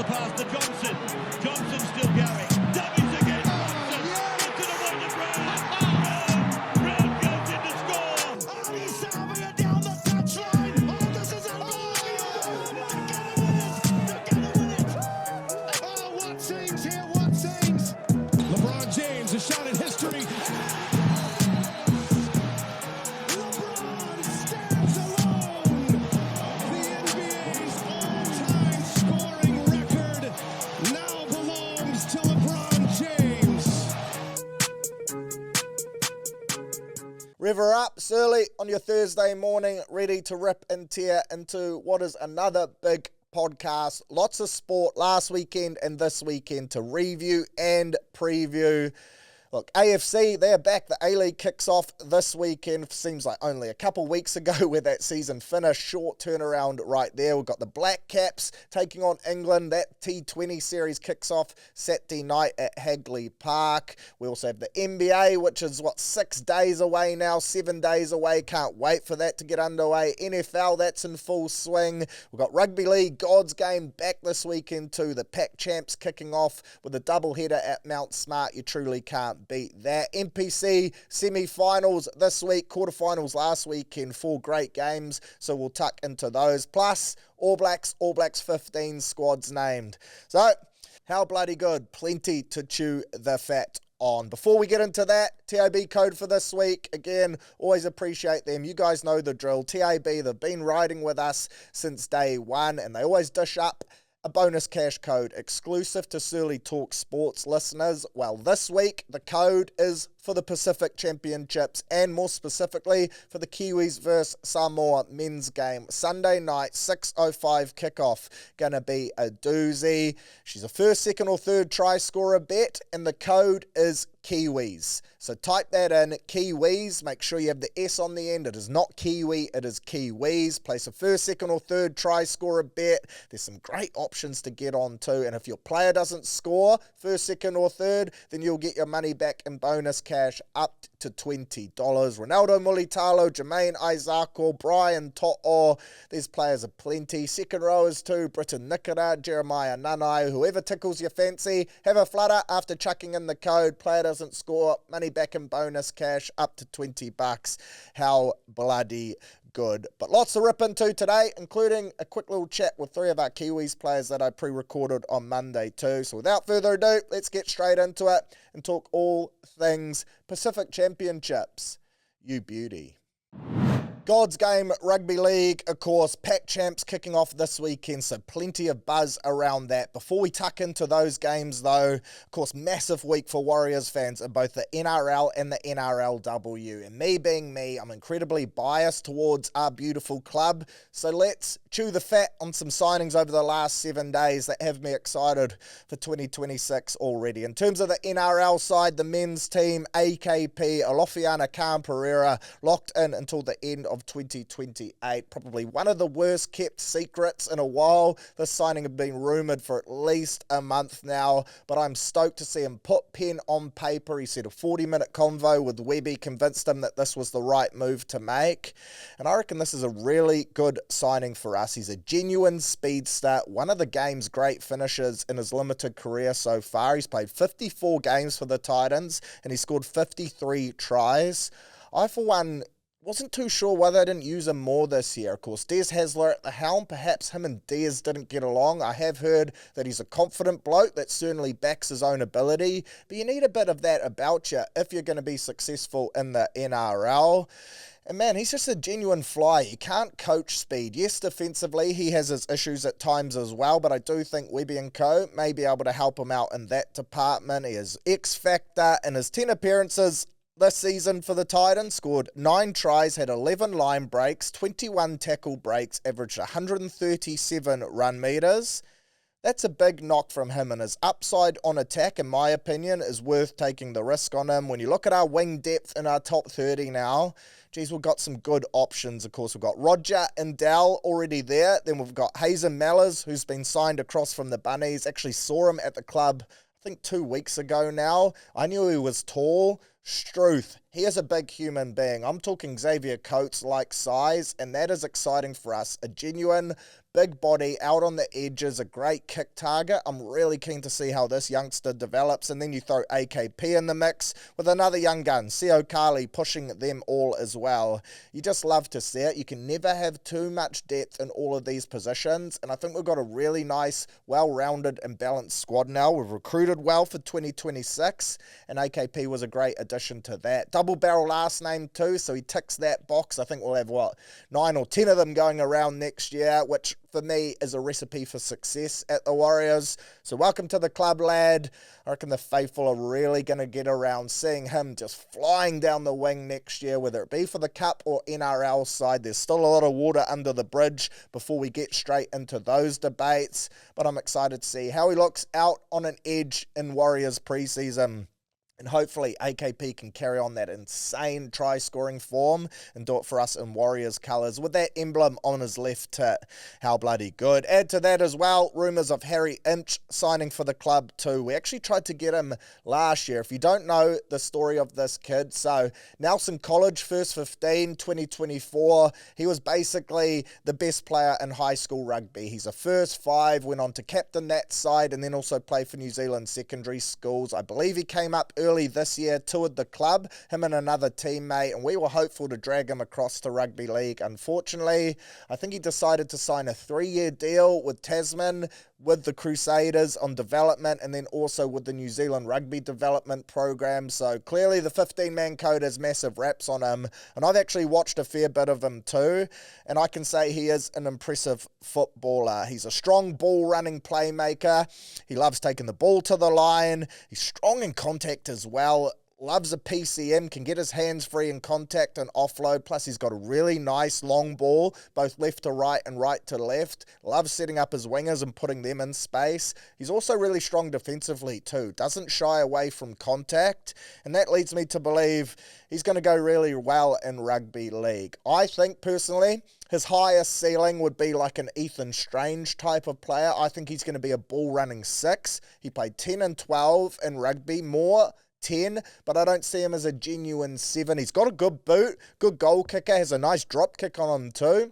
pass to Johnson. Johnson still going. Dummies again. Johnson gets it away to Brown. Brown goes in to score. Oh, he's serving it down the touchline. Oh, this is unbelievable. They're gonna win it. Oh, what scenes here, what scenes. LeBron James, a shot at history. LeBron stands alone. The NBA's all-time scoring record now belongs to LeBron James. River up, Surly, on your Thursday morning, ready to rip and tear into what is another big podcast. Lots of sport last weekend and this weekend to review and preview. Look, AFC, they're back. The A-League kicks off this weekend. Seems like only a couple weeks ago where that season finished. Short turnaround right there. We've got the Black Caps taking on England. That T20 series kicks off Saturday night at Hagley Park. We also have the NBA, which is, 6 days away now, 7 days away. Can't wait for that to get underway. NFL, that's in full swing. We've got Rugby League, God's Game back this weekend too. The Pac Champs kicking off with a doubleheader at Mount Smart. You truly can't beat that. NPC semi-finals this week, quarterfinals last weekend, 4 great games, so we'll tuck into those. Plus, All Blacks 15 squads named. So, how bloody good. Plenty to chew the fat on. Before we get into that, TAB code for this week. Again, always appreciate them. You guys know the drill. TAB, they've been riding with us since day one, and they always dish up a bonus cash code exclusive to Surly Talk Sports listeners. Well, this week, the code is for the Pacific Championships and more specifically for the Kiwis versus Samoa men's game. Sunday night, 6:05 kickoff. Gonna be a doozy. She's a first, second or third try scorer bet and the code is Kiwis. So type that in, Kiwis. Make sure you have the S on the end. It is not Kiwi, it is Kiwis. Place a first, second or third try scorer bet. There's some great options to get on to. And if your player doesn't score first, second or third, then you'll get your money back in bonus cash up to $20. Ronaldo Mulitalo, Jermaine Isako, Brian To'o. These players are plenty. Second rowers too, Britton Nikora, Jeremiah Nanai. Whoever tickles your fancy, have a flutter after chucking in the code. Player doesn't score, money back in bonus cash up to $20. How bloody good. But lots to rip into today, including a quick little chat with 3 of our Kiwis players that I pre-recorded on Monday too. So without further ado, let's get straight into it and talk all things Pacific Championships. You beauty. God's Game Rugby League, of course, Pac Champs kicking off this weekend, so plenty of buzz around that. Before we tuck into those games, though, of course, massive week for Warriors fans in both the NRL and the NRLW. And me being me, I'm incredibly biased towards our beautiful club, so let's chew the fat on some signings over the last 7 days that have me excited for 2026 already. In terms of the NRL side, the men's team, AKP, Alofiana Khan Pereira, locked in until the end of 2028. Probably one of the worst kept secrets in a while. This signing had been rumoured for at least a month now, but I'm stoked to see him put pen on paper. He said a 40-minute convo with Webby convinced him that this was the right move to make, and I reckon this is a really good signing for us. He's a genuine speedster, one of the game's great finishers in his limited career so far. He's played 54 games for the Titans, and he scored 53 tries. I, for one, wasn't too sure why they didn't use him more this year. Of course, Des Hasler at the helm. Perhaps him and Des didn't get along. I have heard that he's a confident bloke that certainly backs his own ability, but you need a bit of that about you if you're going to be successful in the NRL. And man, he's just a genuine flyer. You can't coach speed. Yes, defensively, he has his issues at times as well, but I do think Webby and co may be able to help him out in that department. He is X-Factor in his 10 appearances this season for the Titans, scored 9 tries, had 11 line breaks, 21 tackle breaks, averaged 137 run meters. That's a big knock from him, and his upside on attack, in my opinion, is worth taking the risk on him. When you look at our wing depth in our top 30 now, geez, we've got some good options. Of course, we've got Roger and Dell already there. Then we've got Hazen Mellors, who's been signed across from the Bunnies. Actually saw him at the club, I think 2 weeks ago now. I knew he was tall. Struth, he is a big human being. I'm talking Xavier Coates-like size, and that is exciting for us. A genuine big body, out on the edges, a great kick target. I'm really keen to see how this youngster develops. And then you throw AKP in the mix with another young gun, Sio Kali, pushing them all as well. You just love to see it. You can never have too much depth in all of these positions. And I think we've got a really nice, well-rounded and balanced squad now. We've recruited well for 2026, and AKP was a great addition to that. Double barrel last name too, so he ticks that box. I think we'll have, 9 or 10 of them going around next year, which for me is a recipe for success at the Warriors. So welcome to the club, lad. I reckon the faithful are really going to get around seeing him just flying down the wing next year, whether it be for the Cup or NRL side. There's still a lot of water under the bridge before we get straight into those debates, but I'm excited to see how he looks out on an edge in Warriors preseason. And hopefully AKP can carry on that insane try-scoring form and do it for us in Warriors colours with that emblem on his left tit. How bloody good. Add to that as well, rumours of Harry Inch signing for the club too. We actually tried to get him last year. If you don't know the story of this kid, so Nelson College, first 15, 2024. He was basically the best player in high school rugby. He's a first 5, went on to captain that side and then also play for New Zealand secondary schools. I believe he came up early this year, toured the club, him and another teammate, and we were hopeful to drag him across to rugby league. Unfortunately, I think he decided to sign a 3-year deal with Tasman, with the Crusaders on development, and then also with the New Zealand rugby development program. So clearly the 15-man code has massive raps on him, and I've actually watched a fair bit of him too, and I can say he is an impressive footballer. He's a strong ball-running playmaker. He loves taking the ball to the line. He's strong in contact as well. Loves a PCM, can get his hands free in contact and offload, plus he's got a really nice long ball, both left to right and right to left. Loves setting up his wingers and putting them in space. He's also really strong defensively too, doesn't shy away from contact, and that leads me to believe he's going to go really well in rugby league. I think personally, his highest ceiling would be like an Ethan Strange type of player. I think he's going to be a ball-running 6. He played 10 and 12 in rugby, more 10, but I don't see him as a genuine 7. He's got a good boot, good goal kicker, has a nice drop kick on him too.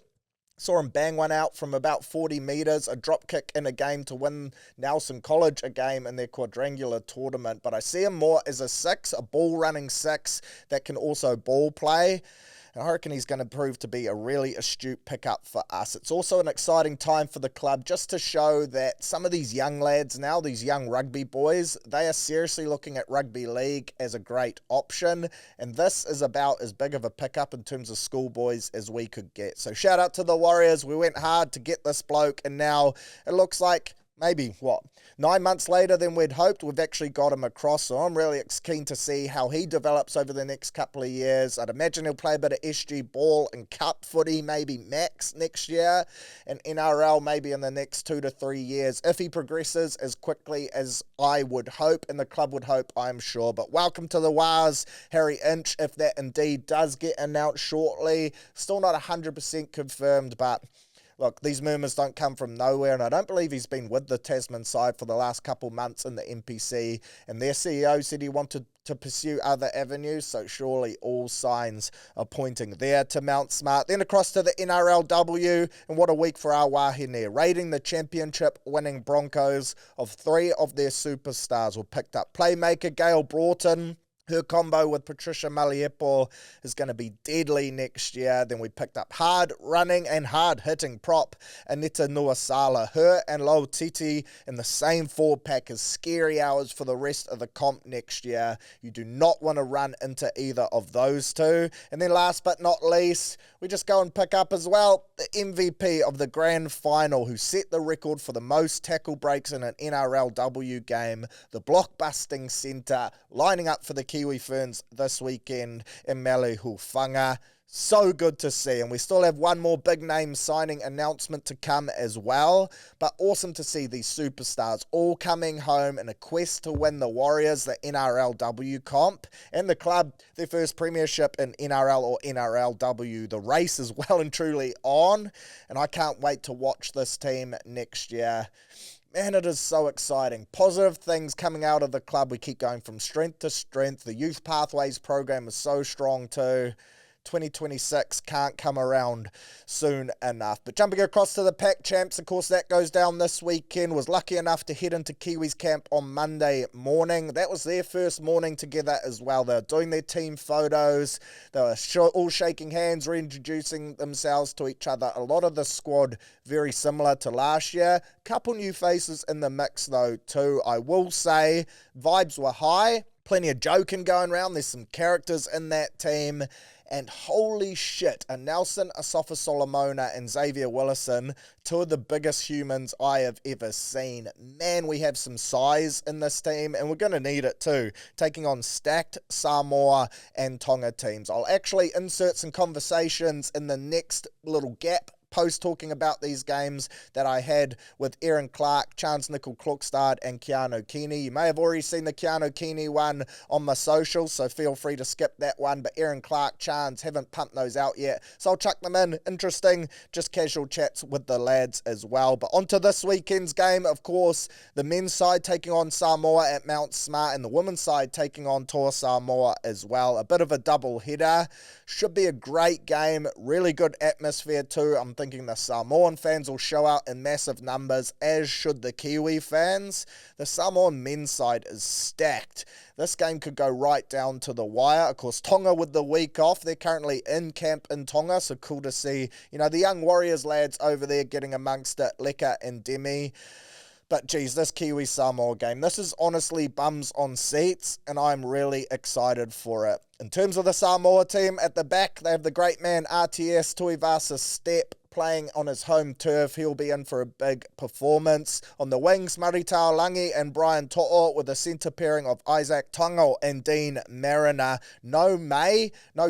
Saw him bang one out from about 40 metres, a drop kick in a game to win Nelson College a game in their quadrangular tournament. But I see him more as a 6, a ball-running 6 that can also ball play. I reckon he's going to prove to be a really astute pickup for us. It's also an exciting time for the club just to show that some of these young lads now, these young rugby boys, they are seriously looking at rugby league as a great option. And this is about as big of a pickup in terms of schoolboys as we could get. So shout out to the Warriors. We went hard to get this bloke, and now it looks like maybe, 9 months later than we'd hoped, we've actually got him across. So I'm really keen to see how he develops over the next couple of years. I'd imagine he'll play a bit of SG ball and cup footy, maybe max next year, and NRL maybe in the next 2 to 3 years, if he progresses as quickly as I would hope, and the club would hope, I'm sure. But welcome to the Wars, Harry Inch, if that indeed does get announced shortly. Still not 100% confirmed, but look, these murmurs don't come from nowhere, and I don't believe he's been with the Tasman side for the last couple months in the NPC, and their CEO said he wanted to pursue other avenues, so surely all signs are pointing there to Mount Smart. Then across to the NRLW, and what a week for our Wahine, raiding the championship-winning Broncos of 3 of their superstars. We picked up playmaker Gail Broughton. Her combo with Patricia Maliepo is going to be deadly next year. Then we picked up hard-running and hard-hitting prop Anita Nuasala. Her and Lo Titi in the same 4-pack is scary hours for the rest of the comp next year. You do not want to run into either of those two. And then last but not least, we just go and pick up as well the MVP of the grand final, who set the record for the most tackle breaks in an NRLW game, the blockbusting centre, lining up for the Kiwi Ferns this weekend in Malihufanga. So good to see, and we still have one more big name signing announcement to come as well, but awesome to see these superstars all coming home in a quest to win the Warriors, the NRLW comp, and the club their first premiership in NRL or NRLW. The race is well and truly on, and I can't wait to watch this team next year. Man, it is so exciting. Positive things coming out of the club. We keep going from strength to strength. The Youth Pathways program is so strong too. 2026 can't come around soon enough. But jumping across to the Pac Champs, of course, that goes down this weekend. Was lucky enough to head into Kiwis camp on Monday morning. That was their first morning together as well. They were doing their team photos. They were all shaking hands, reintroducing themselves to each other. A lot of the squad very similar to last year. Couple new faces in the mix though too. I will say vibes were high. Plenty of joking going around. There's some characters in that team. And holy shit, a Nelson, a Sofa Solomona, and Xavier Willison, two of the biggest humans I have ever seen. Man, we have some size in this team, and we're going to need it too, taking on stacked Samoa and Tonga teams. I'll actually insert some conversations in the next little gap post talking about these games that I had with Erin Clark, Chance Nickel Klukstad, and Keano Kini. You may have already seen the Keano Kini one on my socials, so feel free to skip that one, but Erin Clark, Chance, haven't pumped those out yet, so I'll chuck them in. Interesting, just casual chats with the lads as well. But on to this weekend's game, of course, the men's side taking on Samoa at Mount Smart, and the women's side taking on Toa Samoa as well. A bit of a double header. Should be a great game, really good atmosphere too. I'm thinking the Samoan fans will show out in massive numbers, as should the Kiwi fans. The Samoan men's side is stacked. This game could go right down to the wire. Of course, Tonga with the week off. They're currently in camp in Tonga, so cool to see, the young Warriors lads over there getting amongst it, Leka and Demi. But geez, this Kiwi-Samoa game, this is honestly bums on seats, and I'm really excited for it. In terms of the Samoa team, at the back, they have the great man RTS Tuivasa Step playing on his home turf. He'll be in for a big performance. On the wings, Maritau Langi and Brian To'o with a centre pairing of Isaac Tango and Dean Mariner. No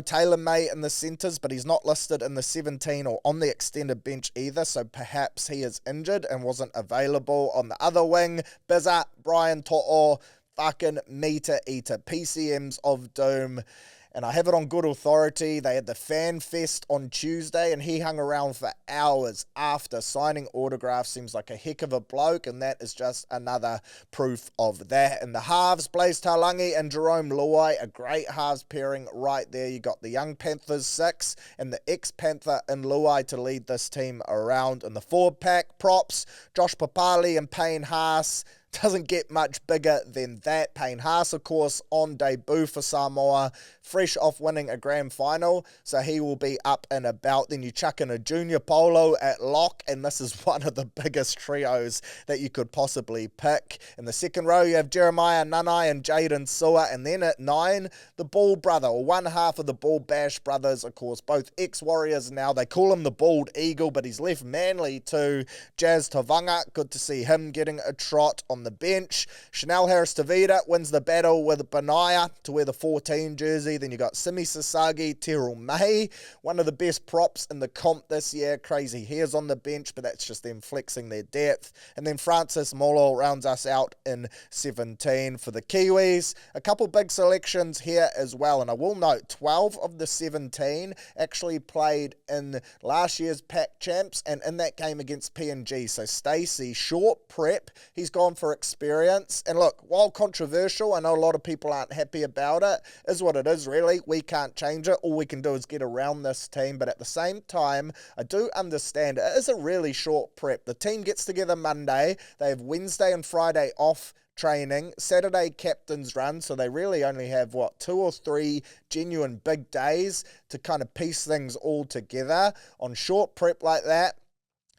Taylor May in the centres, but he's not listed in the 17 or on the extended bench either, so perhaps he is injured and wasn't available. On the other wing, Bizza, Brian To'o, fucking meter eater, PCMs of doom. And I have it on good authority. They had the Fan Fest on Tuesday, and he hung around for hours after signing autographs. Seems like a heck of a bloke, and that is just another proof of that. And the halves, Blaze Talangi and Jerome Luai, a great halves pairing right there. You got the Young Panthers 6 and the ex-Panther in Luai to lead this team around. And the forward pack, props, Josh Papali and Payne Haas. Doesn't get much bigger than that. Payne Haas, of course, on debut for Samoa, fresh off winning a grand final, so he will be up and about. Then you chuck in a Junior Polo at lock, and this is one of the biggest trios that you could possibly pick. In the second row, you have Jeremiah Nanai and Jaden Sewer, and then at 9, the Ball brother, or one half of the Ball Bash brothers, of course, both ex-Warriors now. They call him the Bald Eagle, but he's left Manly too. Jazz Tavanga, good to see him getting a trot on the bench. Chanel Harris-Tavita wins the battle with Benaya to wear the 14 jersey. Then you got Simi Sasagi, Terrell May, one of the best props in the comp this year. Crazy hairs on the bench, but that's just them flexing their depth. And then Francis Molo rounds us out in 17 for the Kiwis. A couple big selections here as well, and I will note 12 of the 17 actually played in last year's Pac Champs and in that game against PNG. So Stacey, short prep, he's gone for experience. And look, while controversial, I know a lot of people aren't happy about it, is what it is really. We can't change it. All we can do is get around this team. But at the same time, I do understand it is a really short prep. The team gets together Monday. They have Wednesday and Friday off training, Saturday captain's run, so they really only have, 2 or 3 genuine big days to kind of piece things all together. On short prep like that,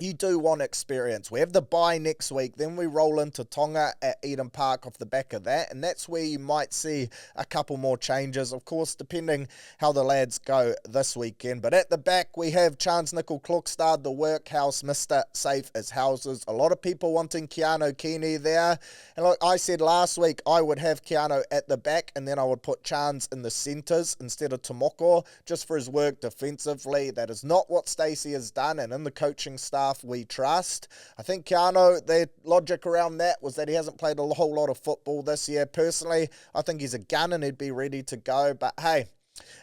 you do want experience. We have the bye next week, then we roll into Tonga at Eden Park off the back of that, and that's where you might see a couple more changes, of course, depending how the lads go this weekend. But at the back, we have Chance Nickel Klukstad, the workhouse, Mr. Safe as Houses. A lot of people wanting Keano Kini there. And like I said last week, I would have Keano at the back, and then I would put Chance in the centres instead of Tomoko, just for his work defensively. That is not what Stacey has done, and in the coaching staff, we trust. I think Keano, their logic around that was that he hasn't played a whole lot of football this year. Personally, I think he's a gun and he'd be ready to go. But hey,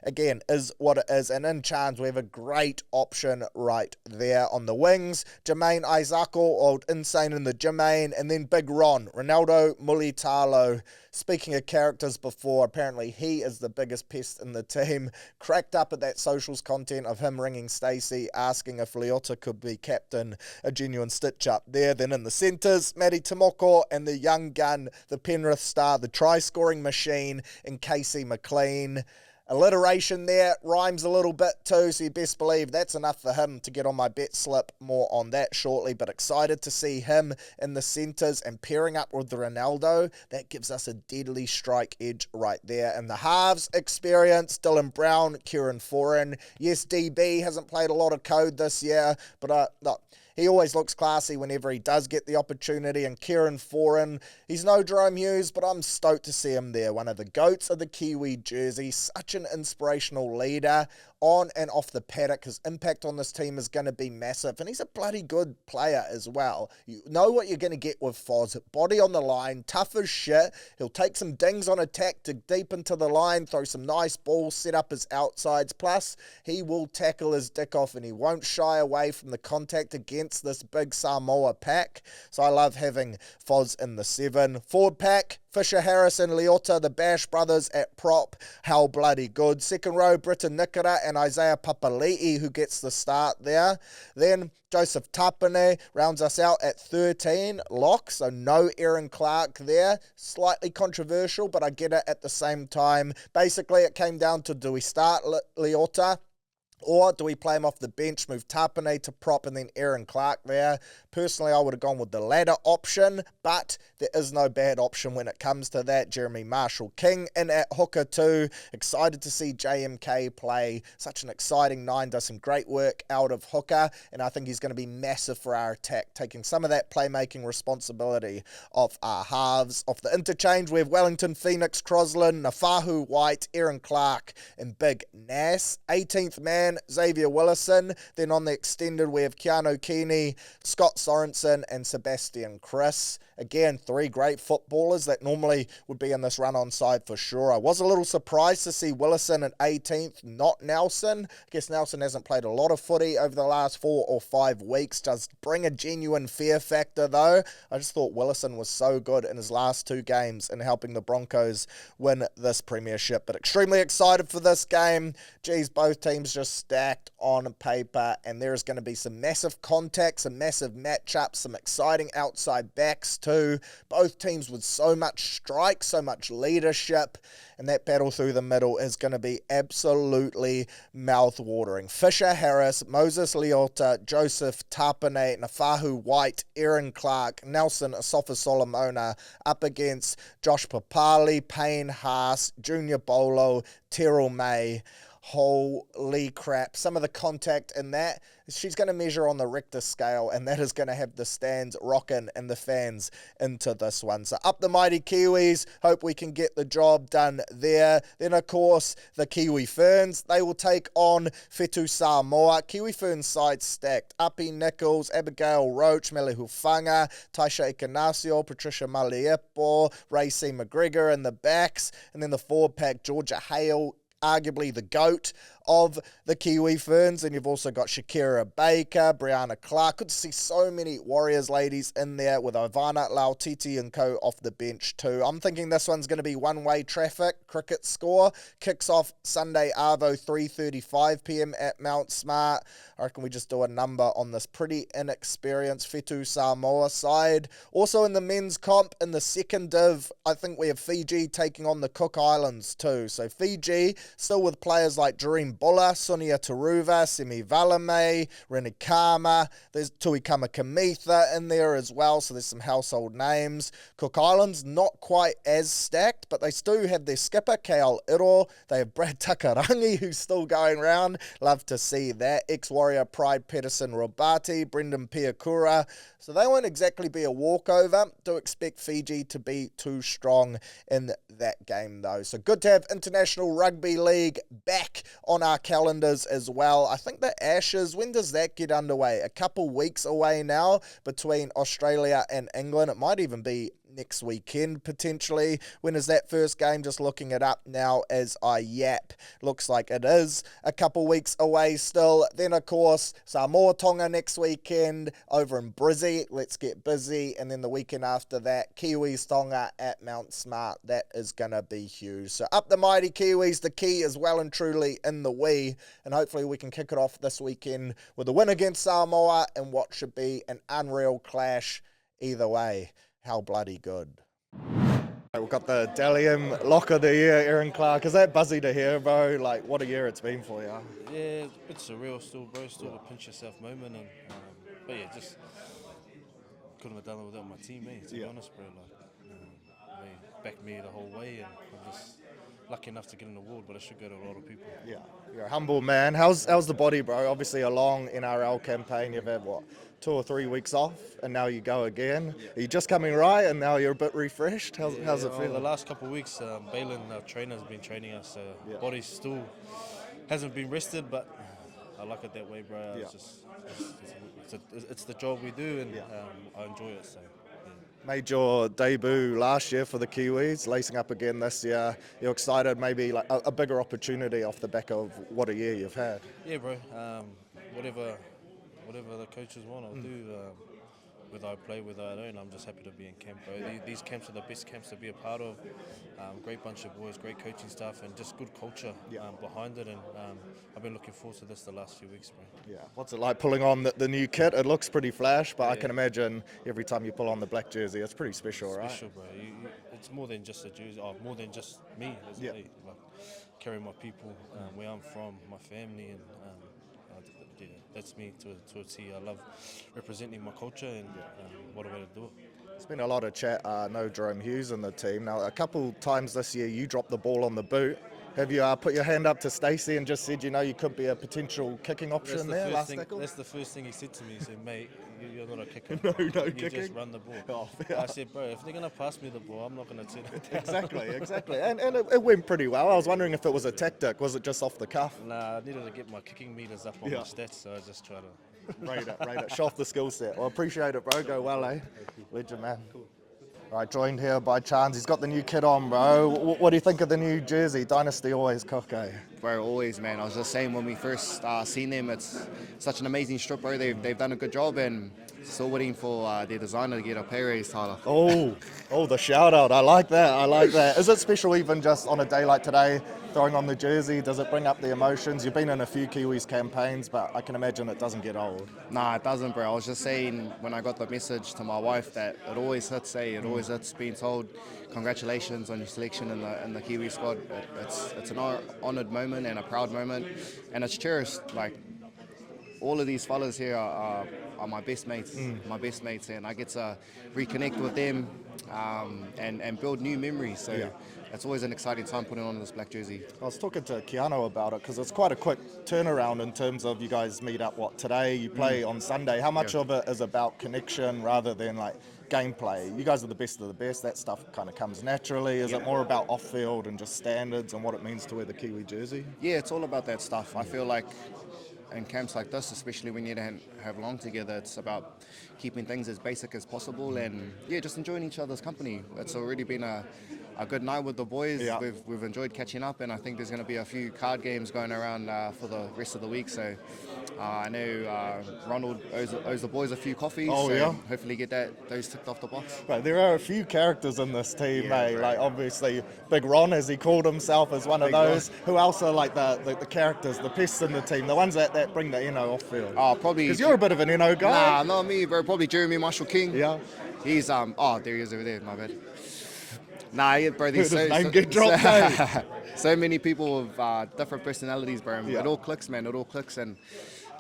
again, is what it is. And in charge, we have a great option right there on the wings. Jermaine Isako, old insane in the Jermaine, and then Big Ron, Ronaldo Mulitalo. Speaking of characters before, apparently he is the biggest pest in the team. Cracked up at that socials content of him ringing Stacey, asking if Leota could be captain. A genuine stitch-up there. Then in the centres, Matty Timoko and the young gun, the Penrith star, the try-scoring machine, and Casey McLean. Alliteration there, rhymes a little bit too, so you best believe that's enough for him to get on my bet slip. More on that shortly, but excited to see him in the centres and pairing up with Ronaldo. That gives us a deadly strike edge right there. And the halves experience, Dylan Brown, Kieran Foran. Yes, DB hasn't played a lot of code this year, but look, he always looks classy whenever he does get the opportunity. And Kieran Foran, he's no Jerome Hughes, but I'm stoked to see him there. One of the GOATs of the Kiwi jersey, such an inspirational leader on and off the paddock. His impact on this team is going to be massive, and he's a bloody good player as well. You know what you're going to get with Foz. Body on the line, tough as shit. He'll take some dings on attack to deep into the line, throw some nice balls, set up his outsides. Plus, he will tackle his dick off, and he won't shy away from the contact against this big Samoa pack. So I love having Foz in the 7. Forward pack, Fisher Harris and Leota, the Bash brothers at prop. How bloody good. Second row, Britton Nikora and Isaiah Papali'i, who gets the start there. Then Joseph Tapane rounds us out at 13 lock, so no Erin Clark there. Slightly controversial, but I get it at the same time. Basically, it came down to, do we start Leota, or do we play him off the bench, move Tapane to prop, and then Erin Clark there? Personally, I would have gone with the latter option, but there is no bad option when it comes to that. Jeremy Marshall-King in at hooker too. Excited to see JMK play. Such an exciting 9, does some great work out of hooker, and I think he's going to be massive for our attack, taking some of that playmaking responsibility of our halves. Off the interchange, we have Wellington, Phoenix, Croslin, Nafahu White, Erin Clark, and Big Nass. 18th man, Xavier Willison. Then on the extended, we have Keano Kini, Scott Sorensen, and Sebastian Chris. Again, 3 great footballers that normally would be in this run-on side for sure. I was a little surprised to see Willison at 18th, not Nelson. I guess Nelson hasn't played a lot of footy over the last 4 or 5 weeks. Does bring a genuine fear factor, though. I just thought Willison was so good in his last 2 games in helping the Broncos win this premiership. But extremely excited for this game. Geez, both teams just stacked on paper, and there is going to be some massive contacts, some massive matchups, some exciting outside backs too. Both teams with so much strike, so much leadership, and that battle through the middle is going to be absolutely mouth-watering. Fisher Harris, Moses Leota, Joseph Tapane, Nafahu White, Erin Clark, Nelson Asafa Solomona up against Josh Papali, Payne Haas, Junior Bolo, Terrell May. Holy crap. Some of the contact in that, she's going to measure on the Richter scale, and that is going to have the stands rocking and the fans into this one. So up the mighty Kiwis. Hope we can get the job done there. Then, of course, the Kiwi Ferns. They will take on Whetu Samoa. Kiwi Ferns side stacked. Api Nichols, Abigail Roach, Melehu Fanga, Taisha Ikanasio, Patricia Maliepo, Ray C. McGregor in the backs. And then the forward pack, Georgia Hale, arguably the GOAT of the Kiwi Ferns. And you've also got Shakira Baker, Brianna Clark. Good to see so many Warriors ladies in there with Ivana Lautiti and co off the bench too. I'm thinking this one's going to be one-way traffic. Cricket score kicks off Sunday Arvo 3:35 p.m. at Mount Smart. I reckon we just do a number on this pretty inexperienced Whetu Samoa side. Also in the men's comp, in the second div, I think we have Fiji taking on the Cook Islands too. So Fiji, still with players like Dream Bulla, Sonia Taruva, Semi Valame, Renikama. There's Tuikama Kamitha in there as well, so there's some household names. Cook Islands, not quite as stacked, but they still have their skipper, Kale Iro. They have Brad Takarangi, who's still going around. Love to see that. Ex-Warrior Pride Pedersen Robati, Brendan Piakura. So they won't exactly be a walkover. Do expect Fiji to be too strong in that game, though. So good to have International Rugby League back on our calendars as well. I think the Ashes, when does that get underway? A couple weeks away now between Australia and England. It might even be next weekend, potentially. When is that first game? Just looking it up now as I yap. Looks like it is a couple weeks away still. Then, of course, Samoa Tonga next weekend over in Brizzy. Let's get busy. And then the weekend after that, Kiwis Tonga at Mount Smart. That is going to be huge. So up the mighty Kiwis. The key is well and truly in the wee. And hopefully we can kick it off this weekend with a win against Samoa and what should be an unreal clash either way. How bloody good. We've got the Dalian lock of the year, Erin Clark. Is that buzzy to hear, bro? Like, what a year it's been for you. Yeah, it's a bit surreal still, bro. Still a pinch yourself moment. But yeah, just couldn't have done it without my teammates, to be honest, bro. They backed me the whole way, and I'm just lucky enough to get an award, but it should go to a lot of people. Yeah, you're a humble man. How's the body, bro? Obviously a long NRL campaign. You've had, 2 or 3 weeks off, and now you go again. Are you just coming right, and now you're a bit refreshed? How's it feel? The last couple of weeks, Balin, our trainer, has been training us. So body still hasn't been rested, but I like it that way, bro. Yeah. It's the job we do, and I enjoy it. So. Made your debut last year for the Kiwis, lacing up again this year. You're excited, maybe like a bigger opportunity off the back of what a year you've had? Yeah, bro. Whatever the coaches want, I'll do. Whether I play, whether I don't, I'm just happy to be in camp, bro. These camps are the best camps to be a part of. Great bunch of boys, great coaching staff, and just good culture behind it. And I've been looking forward to this the last few weeks, bro. Yeah. What's it like pulling on the new kit? It looks pretty flash, but I can imagine every time you pull on the black jersey, it's pretty special, right? Special, bro. It's more than just a jersey, more than just me. Like, carrying my people, where I'm from, my family, and that's me to a T. I love representing my culture, and what a way to do it. There's been a lot of chat, no Jerome Hughes in the team. Now, a couple times this year, you dropped the ball on the boot. Have you put your hand up to Stacey and just said, you could be a potential kicking option there last tackle? That's the first thing he said to me. He said, mate, you're not a kicker. No you kicking? just run the ball. I said, bro, if they're going to pass me the ball, I'm not going to turn it down. Exactly. And it went pretty well. I was wondering if it was a tactic. Was it just off the cuff? Nah, I needed to get my kicking meters up on my stats, so I just tried to... Rate it. Show off the skill set. Well, appreciate it, bro. Go well, eh? Legend, man. Cool. All right, joined here by Chance. He's got the new kit on, bro. What do you think of the new jersey? Dynasty always cock, eh? Bro, always, man. I was just saying when we first seen them, it's such an amazing strip, bro. They've done a good job, and still waiting for their designer to get a pay raise, Tyler. Oh, the shout out. I like that. Is it special even just on a day like today, throwing on the jersey? Does it bring up the emotions? You've been in a few Kiwis campaigns, but I can imagine it doesn't get old. Nah, it doesn't, bro. I was just saying when I got the message to my wife that it always hits, it always hits being told congratulations on your selection in the Kiwi squad. It's an honoured moment and a proud moment, and it's cherished. Like, all of these fellas here are my best mates, and I get to reconnect with them and build new memories. So it's always an exciting time putting on this black jersey. I was talking to Keano about it because it's quite a quick turnaround in terms of you guys meet up, today, you play on Sunday. How much of it is about connection rather than like gameplay? You guys are the best of the best. That stuff kind of comes naturally. Is it more about off-field and just standards and what it means to wear the Kiwi jersey? Yeah, it's all about that stuff. I feel like in camps like this, especially when you don't have long together, it's about keeping things as basic as possible and just enjoying each other's company. It's already been a good night with the boys. Yeah. We've enjoyed catching up, and I think there's going to be a few card games going around for the rest of the week. So I know Ronald owes the boys a few coffees. Hopefully get those ticked off the box. Right, there are a few characters in this team, mate. Like obviously Big Ron, as he called himself, is one of those. Who else are like the characters, the pests in the team, the ones that bring the NO off field? Probably. Because you're a bit of an NO guy. Nah, not me, bro. Probably Jeremy Marshall King. Yeah. He's there he is over there. My bad. Nah, yeah, bro. There's get dropped, so many people with different personalities, bro. Yeah. It all clicks, man. It all clicks, and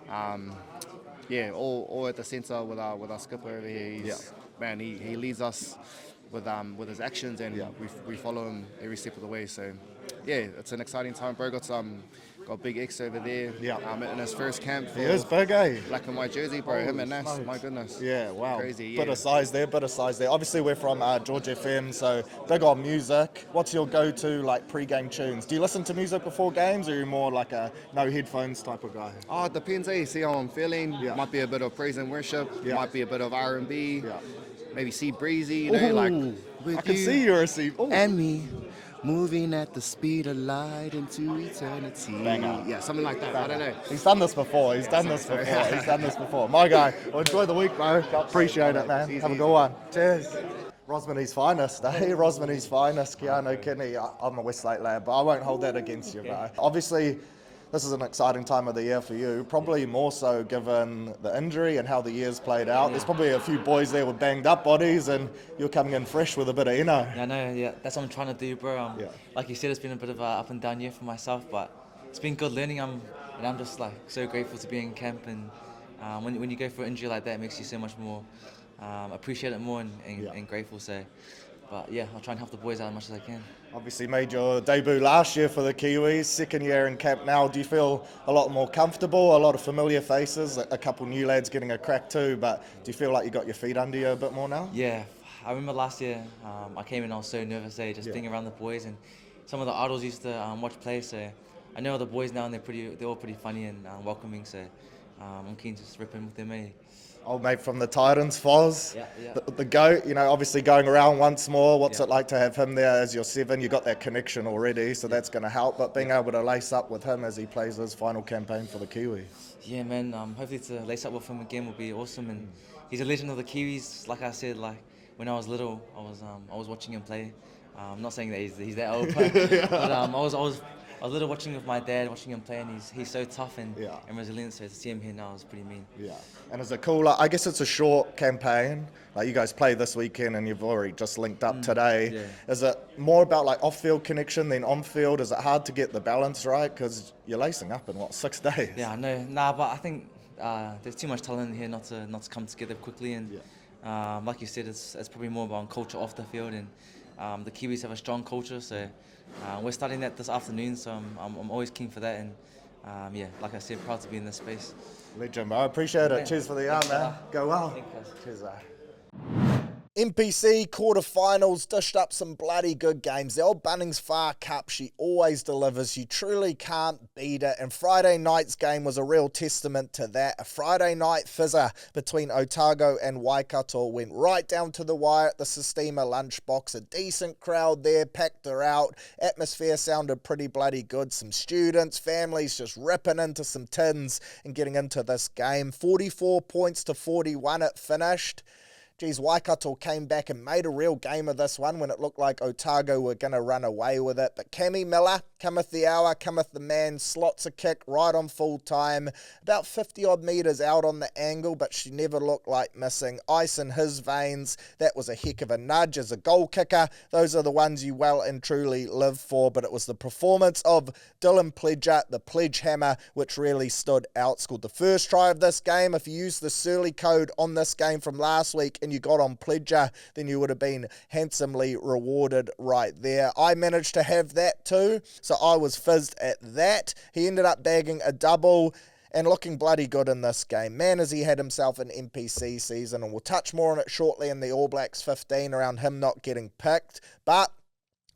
all at the centre with our skipper over here. Man, he leads us with his actions, and we follow him every step of the way. So, it's an exciting time, bro. Got some Got Big X over there. Yeah. In his first camp. He is big, eh? Black and white jersey, bro. Him Holy and Nas. smokes. My goodness. Yeah, wow. Crazy, yeah. Bit of size there. Obviously, we're from George FM, so big on music. What's your go-to, like, pre-game tunes? Do you listen to music before games, or are you more like a no headphones type of guy? Oh, it depends, eh? See how I'm feeling. Yeah. Might be a bit of praise and worship. Yeah. Might be a bit of R&B. Yeah. Maybe Sea Breezy, you know, like with I can you see you're a C. and me. Moving at the speed of light into eternity. Banger. Yeah, something like that. I don't know. He's done this before. He's done this before. My guy. Well, enjoy the week, bro. Appreciate it, man. Have a good one. Cheers. Rosmini's finest, eh? Rosmini's finest, Keano Kini. I'm a Westlake lad, but I won't hold that against you, bro. Obviously, this is an exciting time of the year for you, probably more so given the injury and how the year's played out. There's probably a few boys there with banged up bodies, and you're coming in fresh with a bit of inno. Yeah, I know, yeah, that's what I'm trying to do, bro. Like you said, it's been a bit of an up and down year for myself, but it's been good learning. I'm just like so grateful to be in camp, and when you go through an injury like that, it makes you so much more appreciate it more and grateful. So, but yeah, I'll try and help the boys out as much as I can. Obviously made your debut last year for the Kiwis, second year in camp now. Do you feel a lot more comfortable, a lot of familiar faces, a couple new lads getting a crack too, but do you feel like you got your feet under you a bit more now? Yeah, I remember last year I came in, I was so nervous, just being around the boys, and some of the idols used to watch play, so I know the boys now, and they're all pretty funny and welcoming, so I'm keen to just rip in with them, eh? Old mate from the Titans, Foz, Yeah. the GOAT, obviously going around once more. What's it like to have him there as your 7? You got that connection already, so that's going to help, but being able to lace up with him as he plays his final campaign for the Kiwis. Yeah, man, hopefully to lace up with him again will be awesome, and he's a legend of the Kiwis. Like I said, like when I was little, I was watching him play. I'm not saying that he's that old, but I was little watching with my dad, watching him play, and he's so tough and resilient. So to see him here now is pretty mean. Yeah. And is it cool? Like, I guess it's a short campaign. Like you guys play this weekend, and you've already just linked up today. Yeah. Is it more about like off-field connection than on-field? Is it hard to get the balance right? Because you're lacing up in 6 days? Yeah, I know. Nah, but I think there's too much talent here not to come together quickly. And like you said, it's probably more about culture off the field, and the Kiwis have a strong culture, so we're starting that this afternoon. So I'm always keen for that, and like I said, proud to be in this space. Legend, bro. I appreciate it. Yeah. Cheers for the yarn, man. Go well. Thanks. Cheers, NPC quarterfinals dished up some bloody good games. The old Bunnings Far Cup, she always delivers. You truly can't beat it. And Friday night's game was a real testament to that. A Friday night fizzer between Otago and Waikato went right down to the wire at the Sistema lunchbox. A decent crowd there, packed her out. Atmosphere sounded pretty bloody good. Some students, families just ripping into some tins and getting into this game. 44 points to 41 it finished. Geez, Waikato came back and made a real game of this one when it looked like Otago were going to run away with it. But Cammy Miller, cometh the hour, cometh the man, slots a kick right on full time. About 50-odd metres out on the angle, but she never looked like missing. Ice in his veins. That was a heck of a nudge as a goal kicker. Those are the ones you well and truly live for. But it was the performance of Dylan Pledger, the Pledge Hammer, which really stood out. Scored the first try of this game. If you used the Surly code on this game from last week, and you got on Pledger, then you would have been handsomely rewarded right there. I managed to have that too, so I was fizzed at that. He ended up bagging a double and looking bloody good in this game. Man, as he had himself an NPC season, and we'll touch more on it shortly in the All Blacks 15 around him not getting picked, but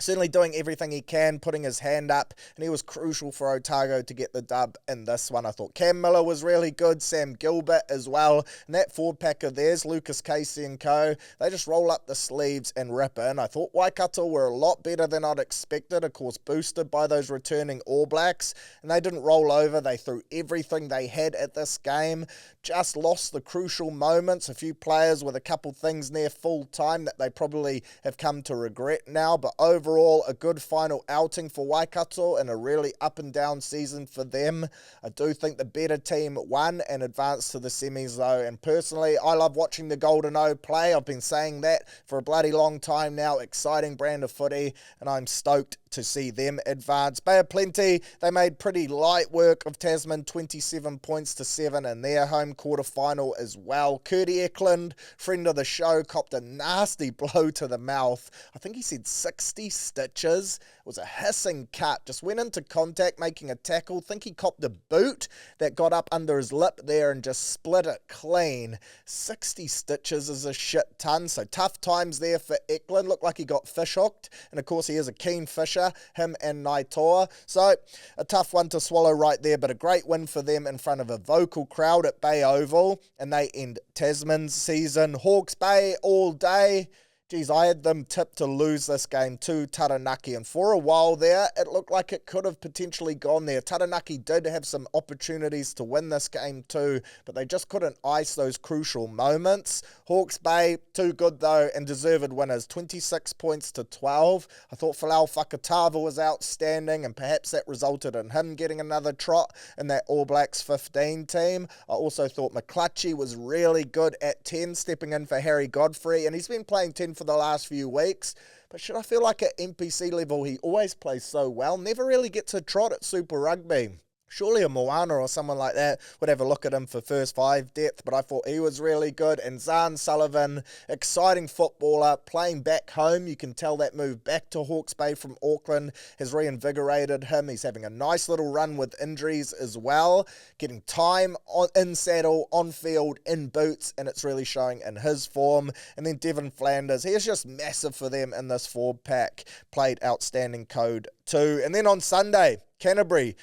certainly doing everything he can, putting his hand up, and he was crucial for Otago to get the dub in this one. I thought Cam Miller was really good, Sam Gilbert as well, and that forward pack of theirs, Lucas Casey and co, they just roll up the sleeves and rip in. I thought Waikato were a lot better than I'd expected, of course boosted by those returning All Blacks, and they didn't roll over. They threw everything they had at this game, just lost the crucial moments. A few players with a couple things near full time that they probably have come to regret now, but overall a good final outing for Waikato and a really up and down season for them. I do think the better team won and advanced to the semis though, and personally I love watching the Golden O play. I've been saying that for a bloody long time now. Exciting brand of footy, and I'm stoked to see them advance. Bay of Plenty, they made pretty light work of Tasman, 27 points to 7 in their home quarter-final as well. Curdy Eklund, friend of the show, copped a nasty blow to the mouth. I think he said 60 stitches. It was a hissing cut. Just went into contact, making a tackle. Think he copped a boot that got up under his lip there and just split it clean. 60 stitches is a shit ton. So tough times there for Eklund. Looked like he got fish hooked. And of course he is a keen fisher, him and Naitoa. So a tough one to swallow right there, but a great win for them in front of a vocal crowd at Bay Oval. And they end Tasman's season. Hawke's Bay all day. Geez, I had them tipped to lose this game to Taranaki, and for a while there, it looked like it could have potentially gone there. Taranaki did have some opportunities to win this game too, but they just couldn't ice those crucial moments. Hawke's Bay, too good though, and deserved winners, 26 points to 12. I thought Falau Fakatava was outstanding, and perhaps that resulted in him getting another trot in that All Blacks 15 team. I also thought McClutchy was really good at 10, stepping in for Harry Godfrey, and he's been playing 10 for the last few weeks, but should I feel like at NPC level he always plays so well, never really gets a trot at Super Rugby. Surely a Moana or someone like that would have a look at him for first 5 depth, but I thought he was really good. And Zahn Sullivan, exciting footballer, playing back home. You can tell that move back to Hawke's Bay from Auckland has reinvigorated him. He's having a nice little run with injuries as well, getting time in saddle, on field, in boots, and it's really showing in his form. And then Devon Flanders, he is just massive for them in this forward pack, played outstanding code too. And then on Sunday, Canterbury,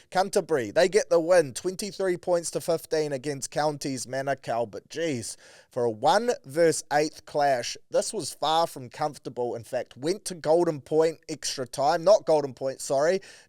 they get the win, 23 points to 15 against Counties Manukau. But geez, for a 1 versus 8th clash, this was far from comfortable. In fact, went to Golden Point extra time,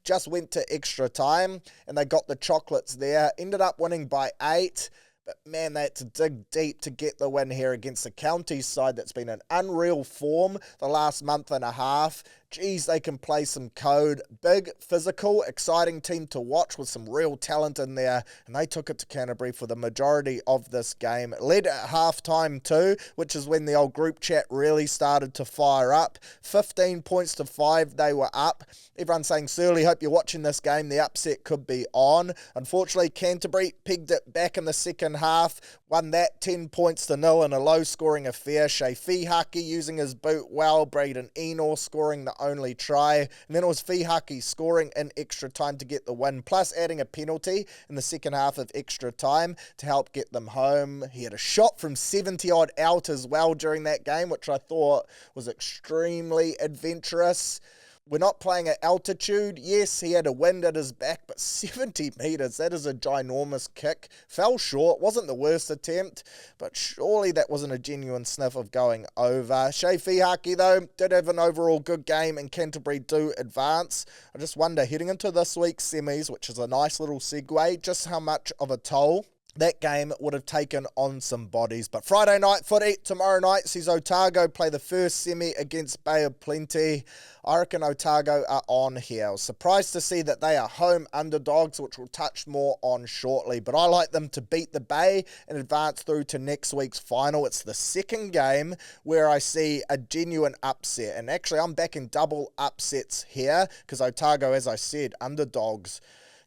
just went to extra time, and they got the chocolates there, ended up winning by 8. But man, they had to dig deep to get the win here against the Counties side that's been in unreal form the last month and a half. Geez, they can play some code. Big, physical, exciting team to watch with some real talent in there. And they took it to Canterbury for the majority of this game. Led at halftime too, which is when the old group chat really started to fire up. 15 points to 5, they were up. Everyone's saying, Surly, hope you're watching this game. The upset could be on. Unfortunately, Canterbury pegged it back in the second half. Won that 10 points to 0 in a low-scoring affair. Shea Fihaki using his boot well. Braden Enor scoring the only try. And then it was Fihaki scoring in extra time to get the win, plus adding a penalty in the second half of extra time to help get them home. He had a shot from 70-odd out as well during that game, which I thought was extremely adventurous. We're not playing at altitude. Yes, he had a wind at his back, but 70 metres, that is a ginormous kick. Fell short, wasn't the worst attempt, but surely that wasn't a genuine sniff of going over. Shea Fihaki, though, did have an overall good game, and Canterbury do advance. I just wonder, heading into this week's semis, which is a nice little segue, just how much of a toll that game would have taken on some bodies. But Friday night footy, tomorrow night, sees Otago play the first semi against Bay of Plenty. I reckon Otago are on here. I was surprised to see that they are home underdogs, which we'll touch more on shortly. But I like them to beat the Bay and advance through to next week's final. It's the second game where I see a genuine upset. And actually, I'm backing double upsets here because Otago, as I said, underdogs.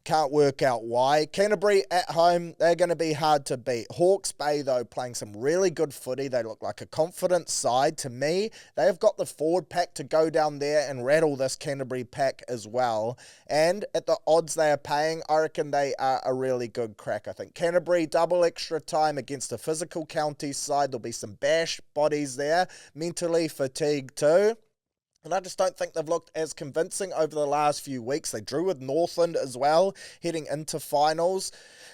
Can't work out why. Canterbury at home, they're going to be hard to beat. Hawke's Bay, though, playing some really good footy. They look like a confident side to me. They have got the forward pack to go down there and rattle this Canterbury pack as well. And at the odds they are paying, I reckon they are a really good crack. I think Canterbury, double extra time against a physical Counties side. There'll be some bash bodies there. Mentally fatigued too. And I just don't think they've looked as convincing over the last few weeks. They drew with Northland as well, heading into finals.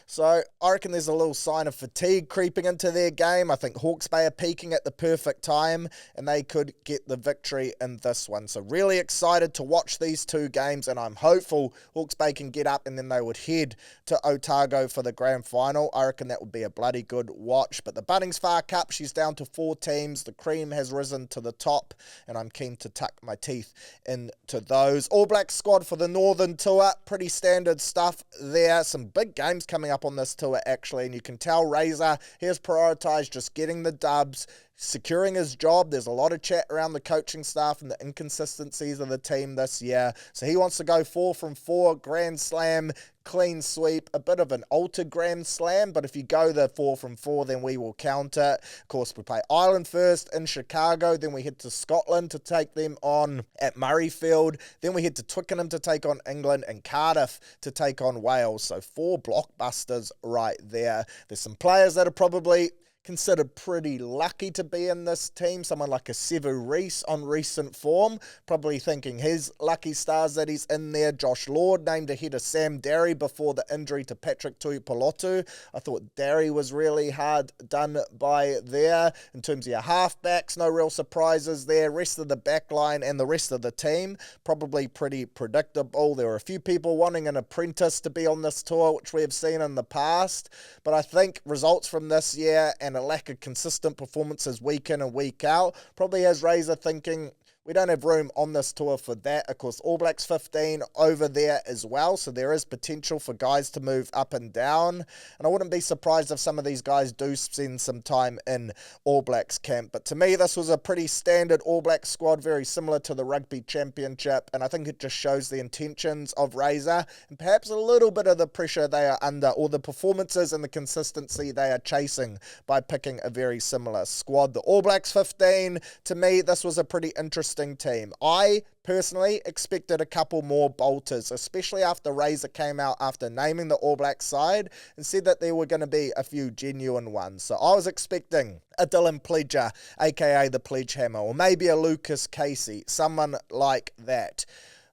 So I reckon there's a little sign of fatigue creeping into their game. I think Hawke's Bay are peaking at the perfect time, and they could get the victory in this one. So really excited to watch these two games, and I'm hopeful Hawke's Bay can get up and then they would head to Otago for the grand final. I reckon that would be a bloody good watch. But the Bunnings Far Cup, she's down to 4 teams. The cream has risen to the top, and I'm keen to tuck my teeth into those. All Black squad for the Northern Tour, pretty standard stuff there. Some big games coming up on this tour actually, and you can tell Razor, he has prioritised just getting the dubs, securing his job. There's a lot of chat around the coaching staff and the inconsistencies of the team this year. So he wants to go 4 from 4, Grand Slam, clean sweep, a bit of an altered Grand Slam, but if you go the 4 from 4, then we will count it. Of course, we play Ireland first in Chicago, then we head to Scotland to take them on at Murrayfield, then we head to Twickenham to take on England, and Cardiff to take on Wales. So 4 blockbusters right there. There's some players that are probably considered pretty lucky to be in this team. Someone like a Sevu Reece on recent form, probably thinking his lucky stars that he's in there. Josh Lord named ahead of Sam Derry before the injury to Patrick Tuipulotu. I thought Derry was really hard done by there. In terms of your halfbacks, no real surprises there. Rest of the back line and the rest of the team, probably pretty predictable. There were a few people wanting an apprentice to be on this tour, which we have seen in the past, but I think results from this year and a lack of consistent performances week in and week out probably has Razor thinking we don't have room on this tour for that. Of course, All Blacks 15 over there as well, so there is potential for guys to move up and down, and I wouldn't be surprised if some of these guys do spend some time in All Blacks camp. But to me, this was a pretty standard All Blacks squad, very similar to the Rugby Championship, and I think it just shows the intentions of Razor and perhaps a little bit of the pressure they are under, or the performances and the consistency they are chasing by picking a very similar squad. The All Blacks 15, to me, this was a pretty interesting team. I personally expected a couple more bolters, especially after Razor came out after naming the All Black side and said that there were going to be a few genuine ones. So I was expecting a Dylan Pledger, aka the Pledge Hammer, or maybe a Lucas Casey, someone like that.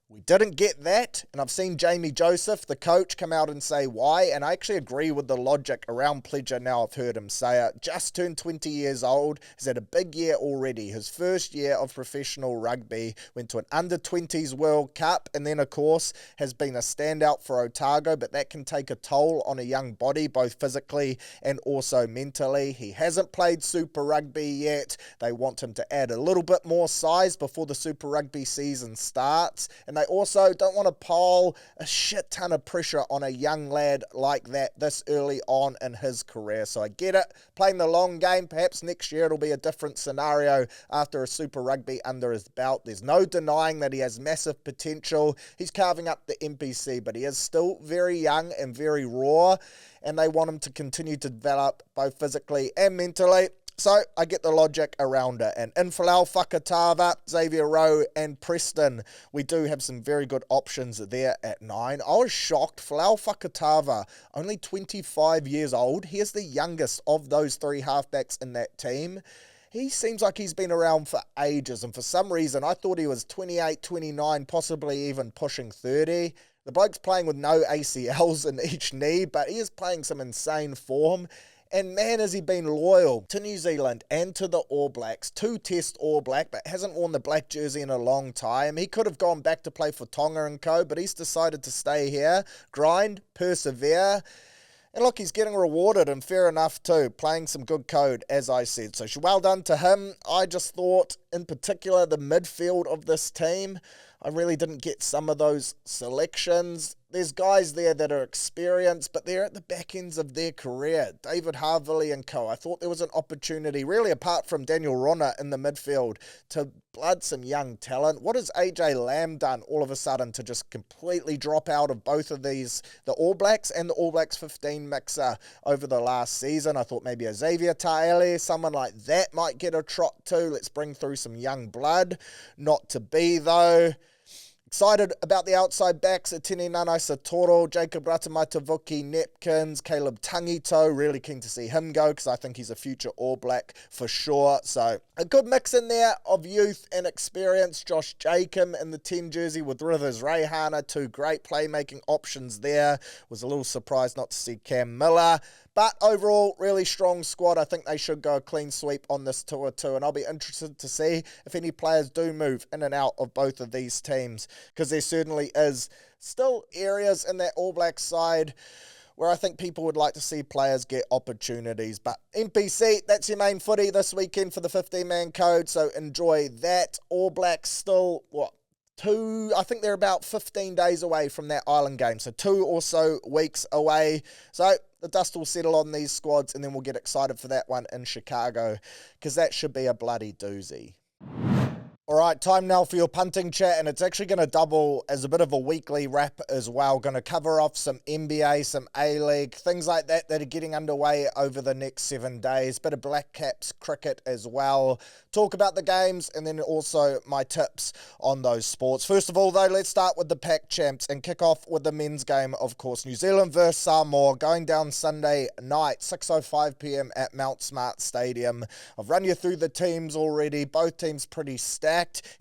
We didn't get that, and I've seen Jamie Joseph, the coach, come out and say why, and I actually agree with the logic around Pledger now. I've heard him say it. Just turned 20 years old. He's had a big year already. His first year of professional rugby, went to an under-20s World Cup, and then, of course, has been a standout for Otago, but that can take a toll on a young body, both physically and also mentally. He hasn't played Super Rugby yet. They want him to add a little bit more size before the Super Rugby season starts, and they also don't want to pile a shit ton of pressure on a young lad like that this early on in his career. So I get it, playing the long game. Perhaps next year it'll be a different scenario after a Super Rugby under his belt. There's no denying that he has massive potential. He's carving up the NPC, but he is still very young and very raw, and they want him to continue to develop both physically and mentally. So I get the logic around it. And in Folau Fakatava, Xavier Rowe and Preston, we do have some very good options there at 9. I was shocked. Folau Fakatava, only 25 years old. He is the youngest of those 3 halfbacks in that team. He seems like he's been around for ages, and for some reason I thought he was 28, 29, possibly even pushing 30. The bloke's playing with no ACLs in each knee, but he is playing some insane form. And man, has he been loyal to New Zealand and to the All Blacks. 2-test All Black, but hasn't worn the black jersey in a long time. He could have gone back to play for Tonga and co, but he's decided to stay here, grind, persevere. And look, he's getting rewarded, and fair enough too, playing some good code, as I said. So well done to him. I just thought, in particular, the midfield of this team, I really didn't get some of those selections. There's guys there that are experienced, but they're at the back ends of their career. David Harvey and co. I thought there was an opportunity, really apart from Daniel Rona in the midfield, to blood some young talent. What has AJ Lamb done all of a sudden to just completely drop out of both of these, the All Blacks and the All Blacks 15 mixer over the last season? I thought maybe a Xavier Taele, someone like that might get a trot too. Let's bring through some young blood. Not to be though. Excited about the outside backs, Atini Nanai Satoro, Jacob Ratamatavuki, Nepkins, Caleb Tangito. Really keen to see him go because I think he's a future All Black for sure. So a good mix in there of youth and experience. Josh Jacob in the 10 jersey with Rithers Rehana, 2 great playmaking options there. Was a little surprised not to see Cam Miller. But overall, really strong squad. I think they should go a clean sweep on this tour too. And I'll be interested to see if any players do move in and out of both of these teams, because there certainly is still areas in that All Black side where I think people would like to see players get opportunities. But NPC, that's your main footy this weekend for the 15-man code, so enjoy that. All Blacks still, I think they're about 15 days away from that Island game. So 2 or so weeks away. So the dust will settle on these squads and then we'll get excited for that one in Chicago because that should be a bloody doozy. All right, time now for your punting chat, and it's actually going to double as a bit of a weekly wrap as well. Going to cover off some NBA, some A-League, things like that are getting underway over the next 7 days. Bit of Black Caps cricket as well. Talk about the games, and then also my tips on those sports. First of all, though, let's start with the Pac Champs and kick off with the men's game, of course. New Zealand versus Samoa, going down Sunday night, 6:05 p.m. at Mount Smart Stadium. I've run you through the teams already. Both teams pretty stacked.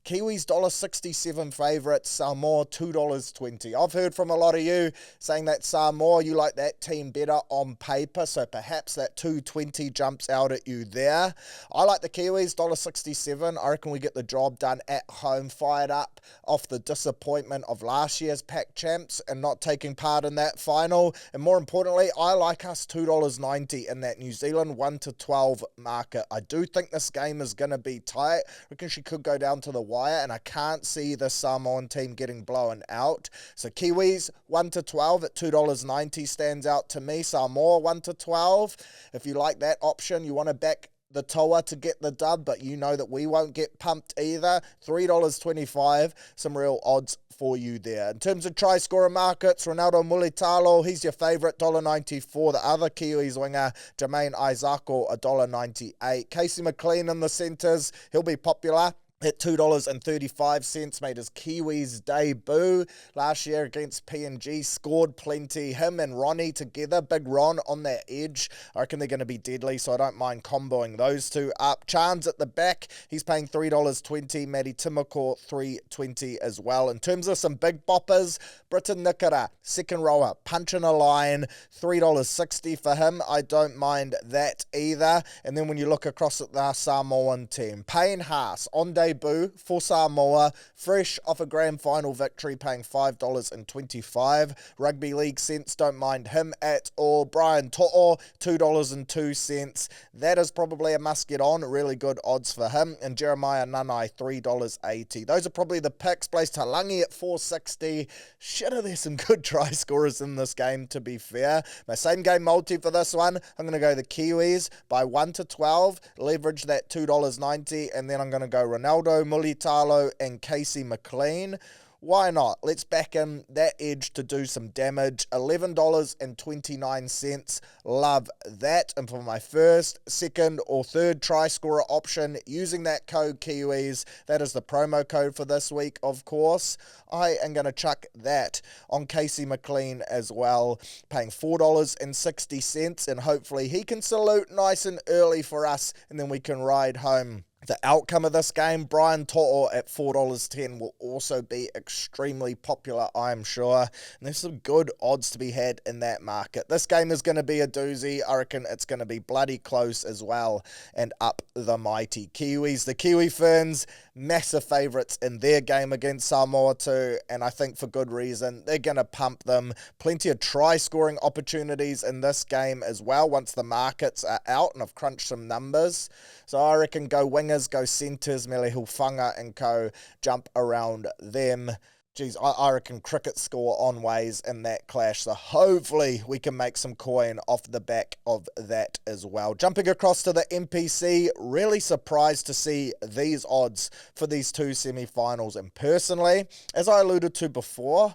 Kiwis $1.67 favourites, Samoa $2.20. I've heard from a lot of you saying that Samoa, you like that team better on paper, so perhaps that $2.20 jumps out at you there. I like the Kiwis, $1.67. I reckon we get the job done at home, fired up off the disappointment of last year's Pac Champs and not taking part in that final. And more importantly, I like us $2.90 in that New Zealand 1-12 market. I do think this game is going to be tight. I reckon she could go down to the wire, and I can't see the Samoan team getting blown out. So Kiwis 1-12 at $2.90 stands out to me. Samoa 1-12. If you like that option, you want to back the Toa to get the dub, but you know that we won't get pumped either. $3.25, some real odds for you there. In terms of try scorer markets, Ronaldo Mulitalo, he's your favourite, $1.94. The other Kiwis winger, Jermaine Isako, $1.98. Casey McLean in the centres, he'll be popular at $2.35, made his Kiwis debut last year against PNG, scored plenty. Him and Ronnie together, Big Ron on that edge. I reckon they're going to be deadly, so I don't mind comboing those two up. Chans at the back, he's paying $3.20. Matty Timoko, $3.20 as well. In terms of some big boppers, Britain Nikora, second rower, punching a line, $3.60 for him. I don't mind that either. And then when you look across at the Samoan team, Payne Haas on debut for Samoa, fresh off a grand final victory, paying $5.25. Rugby league sense, don't mind him at all. Brian To'o, $2.02. That is probably a must get on. Really good odds for him. And Jeremiah Nanai, $3.80. Those are probably the picks. Blaze Talangi at $4.60. Shit, are there some good try scorers in this game, to be fair. My same game multi for this one, I'm going to go the Kiwis by 1-12, leverage that $2.90, and then I'm going to go Ronaldo Mulitalo and Casey McLean. Why not? Let's back in that edge to do some damage. $11.29. Love that. And for my first, second, or third try scorer option, using that code Kiwis, that is the promo code for this week, of course. I am going to chuck that on Casey McLean as well, paying $4.60, and hopefully he can salute nice and early for us, and then we can ride home. The outcome of this game, Brian To'o at $4.10 will also be extremely popular, I am sure. And there's some good odds to be had in that market. This game is going to be a doozy. I reckon it's going to be bloody close as well. And up the mighty Kiwis. The Kiwi Ferns, massive favourites in their game against Samoa too. And I think for good reason. They're going to pump them. Plenty of try-scoring opportunities in this game as well once the markets are out and I've crunched some numbers. So I reckon go wingers, go centres, Mele Hufanga and co, jump around them. Geez, I reckon cricket score on ways in that clash. So hopefully we can make some coin off the back of that as well. Jumping across to the NPC, really surprised to see these odds for these two semi-finals. And personally, as I alluded to before,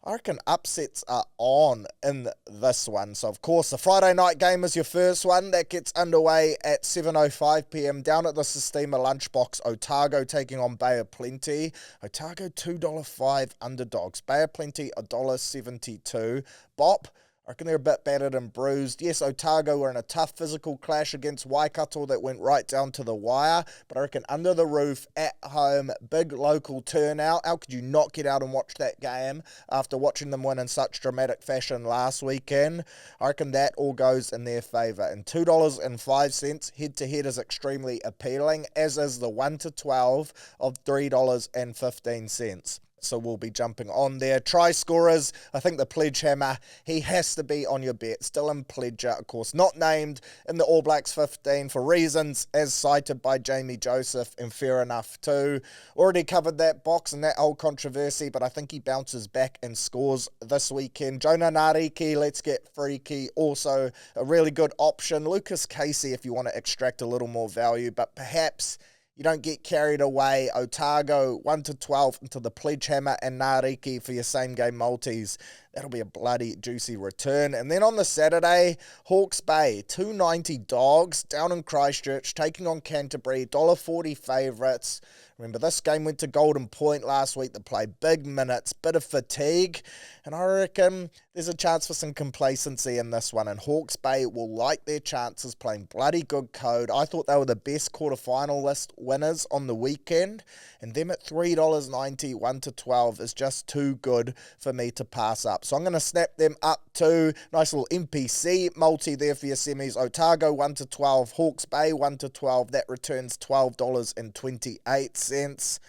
I reckon upsets are on in this one. So, of course, the Friday night game is your first one. That gets underway at 7:05 p.m. down at the Sistema Lunchbox. Otago taking on Bay of Plenty. Otago, $2.05 underdogs. Bay of Plenty, $1.72. Bop, I reckon they're a bit battered and bruised. Yes, Otago were in a tough physical clash against Waikato that went right down to the wire, but I reckon under the roof, at home, big local turnout. How could you not get out and watch that game after watching them win in such dramatic fashion last weekend? I reckon that all goes in their favour. And $2.05 head-to-head is extremely appealing, as is the 1-12 of $3.15. so we'll be jumping on there. Try scorers, I think the Pledge Hammer, he has to be on your bets. Dylan Pledger, of course, not named in the All Blacks 15 for reasons as cited by Jamie Joseph, and fair enough too. Already covered that box and that whole controversy, but I think he bounces back and scores this weekend. Jonah Nariki, let's get freaky, also a really good option. Lucas Casey, if you want to extract a little more value, but perhaps you don't get carried away. Otago 1-12 into the Pledge Hammer and Nariki for your same game multis. That'll be a bloody juicy return. And then on the Saturday, Hawke's Bay, 290 dogs down in Christchurch, taking on Canterbury, $1.40 favourites. Remember, this game went to Golden Point last week. They played big minutes, bit of fatigue, and I reckon there's a chance for some complacency in this one, and Hawke's Bay will like their chances playing bloody good code. I thought they were the best quarterfinalist winners on the weekend, and them at $3.90, 1-12 is just too good for me to pass up. So I'm going to snap them up too. Nice little NPC multi there for your semis. Otago 1-12, Hawke's Bay 1-12. That returns $12.28.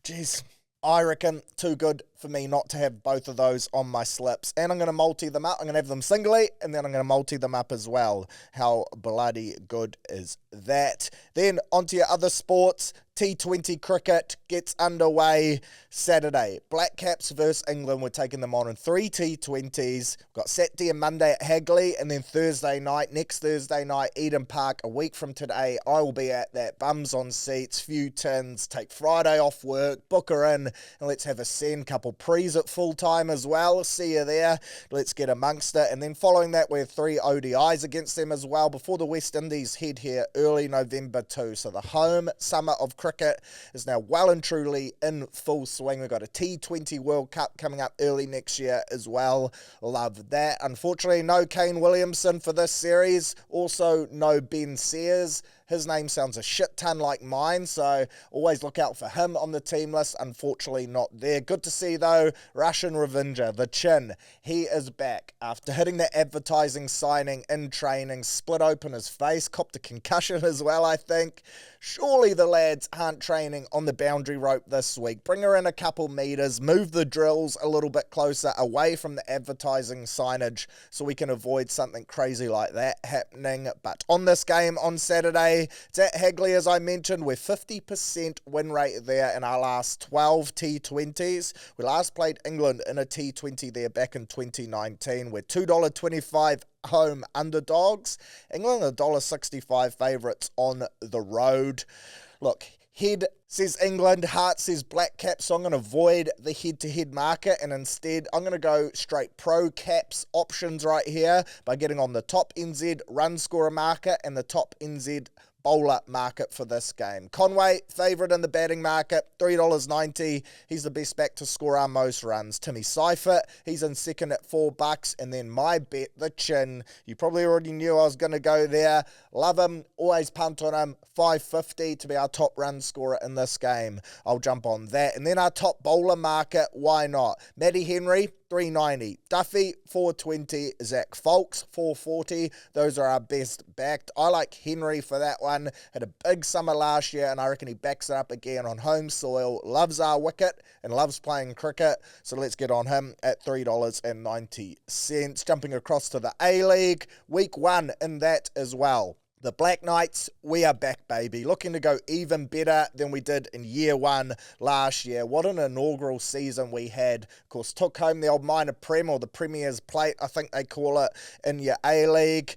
Jeez, I reckon too good for me not to have both of those on my slips. And I'm going to multi them up. I'm going to have them singly, and then I'm going to multi them up as well. How bloody good is that? Then onto your other sports. T20 cricket gets underway Saturday. Black Caps versus England. We're taking them on in 3 T20s. We've got Saturday and Monday at Hagley, and then next Thursday night, Eden Park. A week from today, I will be at that. Bums on seats, few tins, take Friday off work, book her in, and let's have a send. Couple pre's at full time as well. See you there. Let's get amongst it. And then following that, we have 3 ODIs against them as well before the West Indies head here early November too. So the home summer of cricket is now well and truly in full swing. We've got a T20 World Cup coming up early next year as well. Love that. Unfortunately, no Kane Williamson for this series. Also, no Ben Sears. His name sounds a shit ton like mine, so always look out for him on the team list. Unfortunately, not there. Good to see, though, Russian Ravinder, the Chin. He is back after hitting the advertising signing in training, split open his face, copped a concussion as well, I think. Surely the lads aren't training on the boundary rope this week. Bring her in a couple metres, move the drills a little bit closer away from the advertising signage so we can avoid something crazy like that happening. But on this game on Saturday, it's at Hagley, as I mentioned. We're 50% win rate there in our last 12 T20s. We last played England in a T20 there back in 2019. We're $2.25 home underdogs. England are $1.65 favourites on the road. Look, head says England, heart says Black Caps, so I'm going to avoid the head-to-head market, and instead I'm going to go straight pro Caps options right here by getting on the top NZ run scorer market and the top NZ bowler market for this game. Conway, favourite in the batting market, $3.90. He's the best back to score our most runs. Timmy Seifert, he's in second at $4. And then my bet, the Chin. You probably already knew I was going to go there. Love him, always punt on him. $5.50 to be our top run scorer in this game. I'll jump on that. And then our top bowler market, why not? Matty Henry, $3.90. Duffy, $4.20. Zach Folks, $4.40. Those are our best backed. I like Henry for that one. Had a big summer last year, and I reckon he backs it up again on home soil. Loves our wicket and loves playing cricket. So let's get on him at $3.90. Jumping across to the A-League. Week 1 in that as well. The Black Knights, we are back, baby. Looking to go even better than we did in year 1 last year. What an inaugural season we had. Of course, took home the old minor prem, or the Premier's Plate, I think they call it, in your A-League.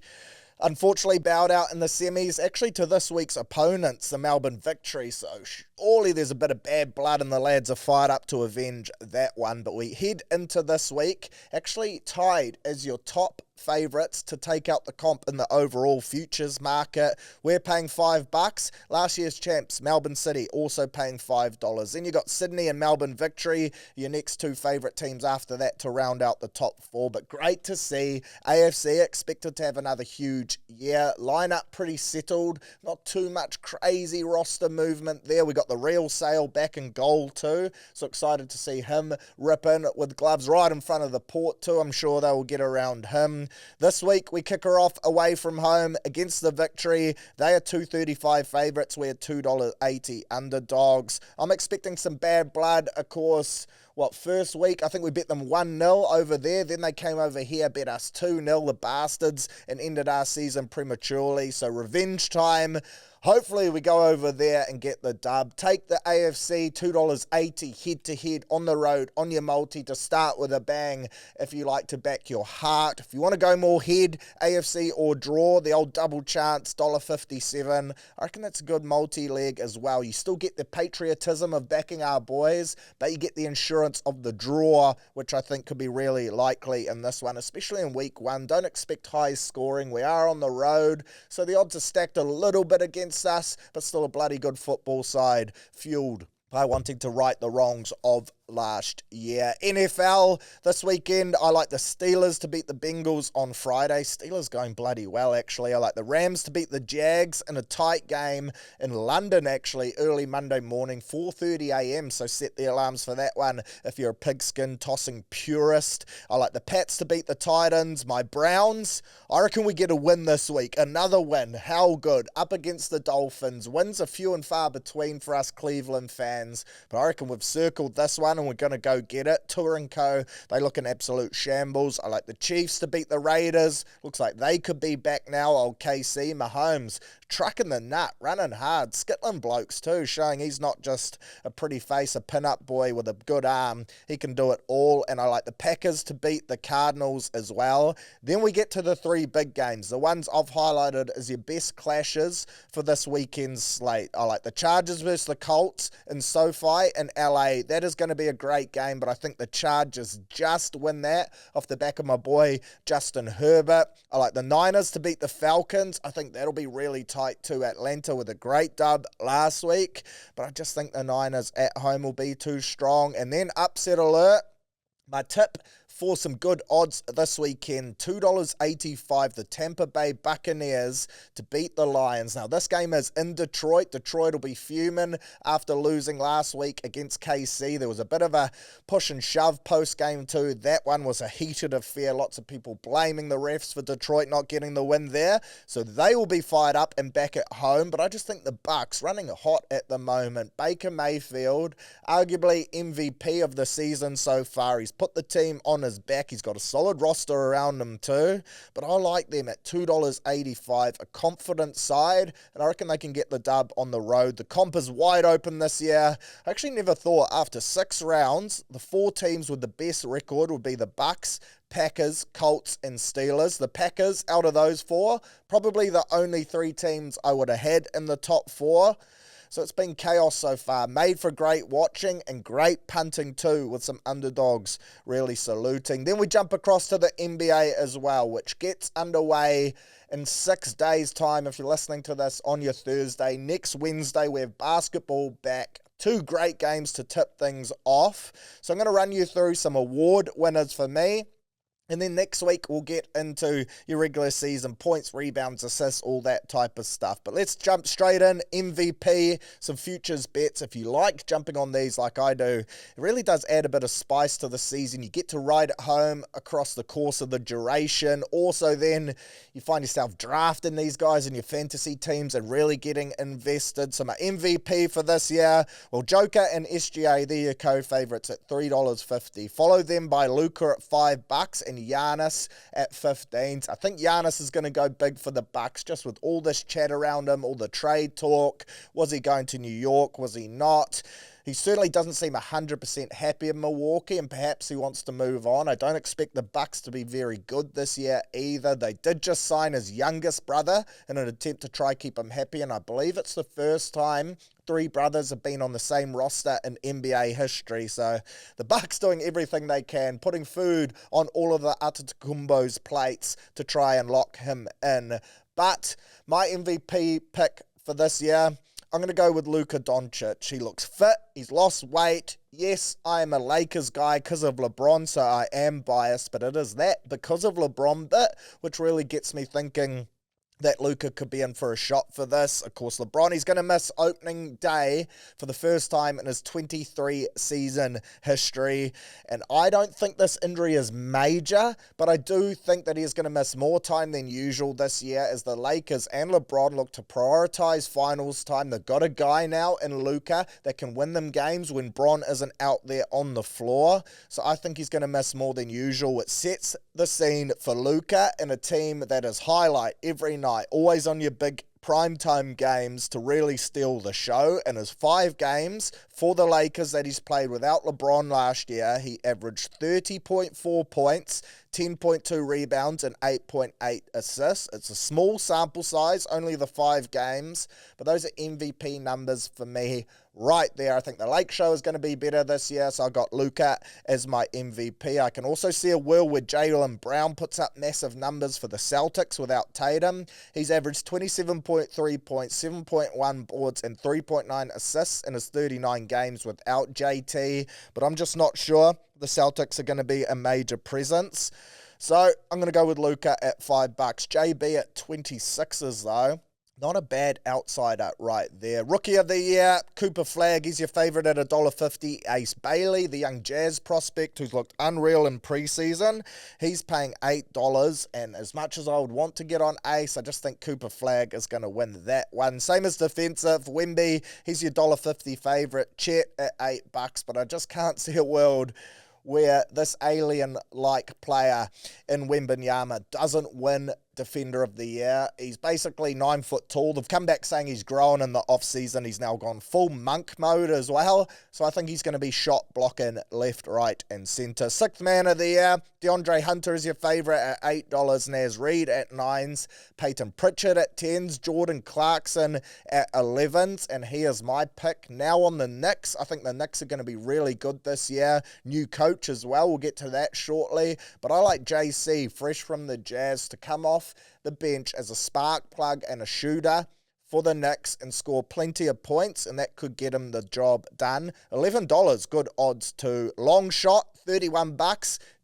Unfortunately bowed out in the semis, actually to this week's opponents, the Melbourne Victory, so surely there's a bit of bad blood and the lads are fired up to avenge that one. But we head into this week actually tied as your top favourites to take out the comp in the overall futures market. We're paying $5. Last year's champs, Melbourne City, also paying $5. Then you got Sydney and Melbourne Victory, your next 2 favourite teams after that to round out the top 4. But great to see. AFC expected to have another huge year. Lineup pretty settled. Not too much crazy roster movement there. We got the real Sale back in goal too. So excited to see him rip in with gloves right in front of the port too. I'm sure they will get around him. game. This week, we kick her off away from home against the Victory. They are $2.35 favourites. We're $2.80 underdogs. I'm expecting some bad blood, of course. First week, I think we bet them 1-0 over there. Then they came over here, bet us 2-0, the bastards, and ended our season prematurely. So revenge time. Hopefully we go over there and get the dub. Take the AFC, $2.80 head-to-head on the road, on your multi to start with a bang if you like to back your heart. If you want to go more head, AFC or draw, the old double chance, $1.57. I reckon that's a good multi-leg as well. You still get the patriotism of backing our boys, but you get the insurance of the draw, which I think could be really likely in this one, especially in week 1. Don't expect high scoring. We are on the road, so the odds are stacked a little bit against us, but still a bloody good football side, fueled by wanting to right the wrongs of last year. NFL this weekend, I like the Steelers to beat the Bengals on Friday. Steelers going bloody well, actually. I like the Rams to beat the Jags in a tight game in London, actually, early Monday morning, 4:30 a.m. So set the alarms for that one if you're a pigskin tossing purist. I like the Pats to beat the Titans. My Browns, I reckon we get a win this week. Another win. How good. Up against the Dolphins. Wins are few and far between for us Cleveland fans, but I reckon we've circled this one and we're going to go get it. Tour and Co, they look an absolute shambles. I like the Chiefs to beat the Raiders. Looks like they could be back now. Old KC, Mahomes, trucking the nut, running hard. Skittling blokes too, showing he's not just a pretty face, a pin-up boy with a good arm. He can do it all. And I like the Packers to beat the Cardinals as well. Then we get to the 3 big games. The ones I've highlighted as your best clashes for this weekend's slate. I like the Chargers versus the Colts in SoFi in LA. That is going to be a great game, but I think the Chargers just win that off the back of my boy Justin Herbert. I like the Niners to beat the Falcons. I think that'll be really tight too. Atlanta with a great dub last week, but I just think the Niners at home will be too strong. And then upset alert, my tip for some good odds this weekend, $2.85, the Tampa Bay Buccaneers to beat the Lions. Now, this game is in Detroit. Detroit will be fuming after losing last week against KC. There was a bit of a push and shove post-game too. That one was a heated affair. Lots of people blaming the refs for Detroit not getting the win there. So they will be fired up and back at home. But I just think the Bucs running hot at the moment. Baker Mayfield, arguably MVP of the season so far. He's put the team on his back. He's got a solid roster around him too, but I like them at $2.85, a confident side, and I reckon they can get the dub on the road. The comp is wide open this year. I actually never thought after 6 rounds, the 4 teams with the best record would be the Bucs, Packers, Colts, and Steelers. The Packers, out of those 4, probably the only 3 teams I would have had in the top 4. So it's been chaos so far. Made for great watching and great punting too, with some underdogs really saluting. Then we jump across to the NBA as well, which gets underway in 6 days' time. If you're listening to this on your Thursday, next Wednesday we have basketball back. 2 great games to tip things off. So I'm going to run you through some award winners for me. And then next week, we'll get into your regular season points, rebounds, assists, all that type of stuff. But let's jump straight in. MVP, some futures bets. If you like jumping on these like I do, it really does add a bit of spice to the season. You get to ride it home across the course of the duration. Also then, you find yourself drafting these guys in your fantasy teams and really getting invested. So my MVP for this year, well, Joker and SGA, they're your co-favorites at $3.50. Follow them by Luka at $5 and Giannis at 15s. I think Giannis is going to go big for the Bucks just with all this chat around him, all the trade talk. Was he going to New York? Was he not? He certainly doesn't seem 100% happy in Milwaukee, and perhaps he wants to move on. I don't expect the Bucks to be very good this year either. They did just sign his youngest brother in an attempt to try keep him happy, and I believe it's the first time 3 brothers have been on the same roster in NBA history. So the Bucks doing everything they can, putting food on all of the Antetokounmpo's plates to try and lock him in. But my MVP pick for this year, I'm going to go with Luka Doncic. He looks fit. He's lost weight. Yes, I am a Lakers guy because of LeBron, so I am biased, but it is that because of LeBron bit which really gets me thinking that Luka could be in for a shot for this. Of course, LeBron, he's going to miss opening day for the first time in his 23-season history. And I don't think this injury is major, but I do think that he is going to miss more time than usual this year as the Lakers and LeBron look to prioritize finals time. They've got a guy now in Luka that can win them games when Bron isn't out there on the floor. So I think he's going to miss more than usual. It sets the scene for Luka in a team that is highlight every night, always on your big primetime games to really steal the show. In his 5 games for the Lakers that he's played without LeBron last year, he averaged 30.4 points, 10.2 rebounds, and 8.8 assists. It's a small sample size, only the 5 games, but those are MVP numbers for me right there. I think the Lake Show is going to be better this year, so I got Luka as my MVP. I can also see a world where Jaylen Brown puts up massive numbers for the Celtics without Tatum. He's averaged 27.3 points, 7.1 boards, and 3.9 assists in his 39 games without JT, but I'm just not sure the Celtics are going to be a major presence. So I'm going to go with Luka at $5. JB at 26s though. Not a bad outsider right there. Rookie of the Year, Cooper Flagg. He's your favourite at $1.50. Ace Bailey, the young Jazz prospect who's looked unreal in preseason. He's paying $8. And as much as I would want to get on Ace, I just think Cooper Flagg is going to win that one. Same as defensive. Wemby, he's your $1.50 favourite. Chet at $8. But I just can't see a world where this alien-like player in Wembanyama doesn't win Defender of the Year. He's basically 9 foot tall. They've come back saying he's grown in the off-season. He's now gone full monk mode as well. So I think he's going to be shot blocking left, right, and centre. 6th man of the year, DeAndre Hunter is your favourite at $8. Naz Reid at 9s. Peyton Pritchard at 10s. Jordan Clarkson at 11s. And he is my pick. Now on the Knicks. I think the Knicks are going to be really good this year. New coach as well. We'll get to that shortly. But I like JC, fresh from the Jazz, to come off the bench as a spark plug and a shooter for the Knicks and score plenty of points, and that could get him the job done. $11, good odds too. Long shot, $31.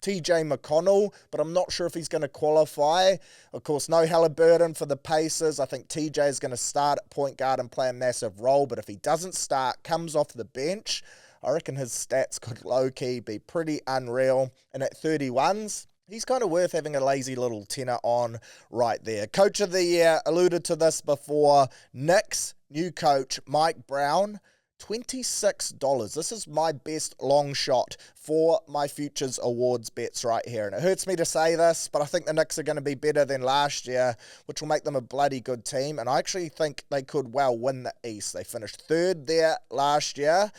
TJ McConnell, but I'm not sure if he's going to qualify. Of course, no Halliburton for the Pacers. I think TJ is going to start at point guard and play a massive role, but if he doesn't start, comes off the bench, I reckon his stats could low-key be pretty unreal. And at 31s, he's kind of worth having a lazy little tenner on right there. Coach of the Year, alluded to this before. Knicks, new coach, Mike Brown, $26. This is my best long shot for my Futures Awards bets right here. And it hurts me to say this, but I think the Knicks are going to be better than last year, which will make them a bloody good team. And I actually think they could well win the East. They finished 3rd there last year.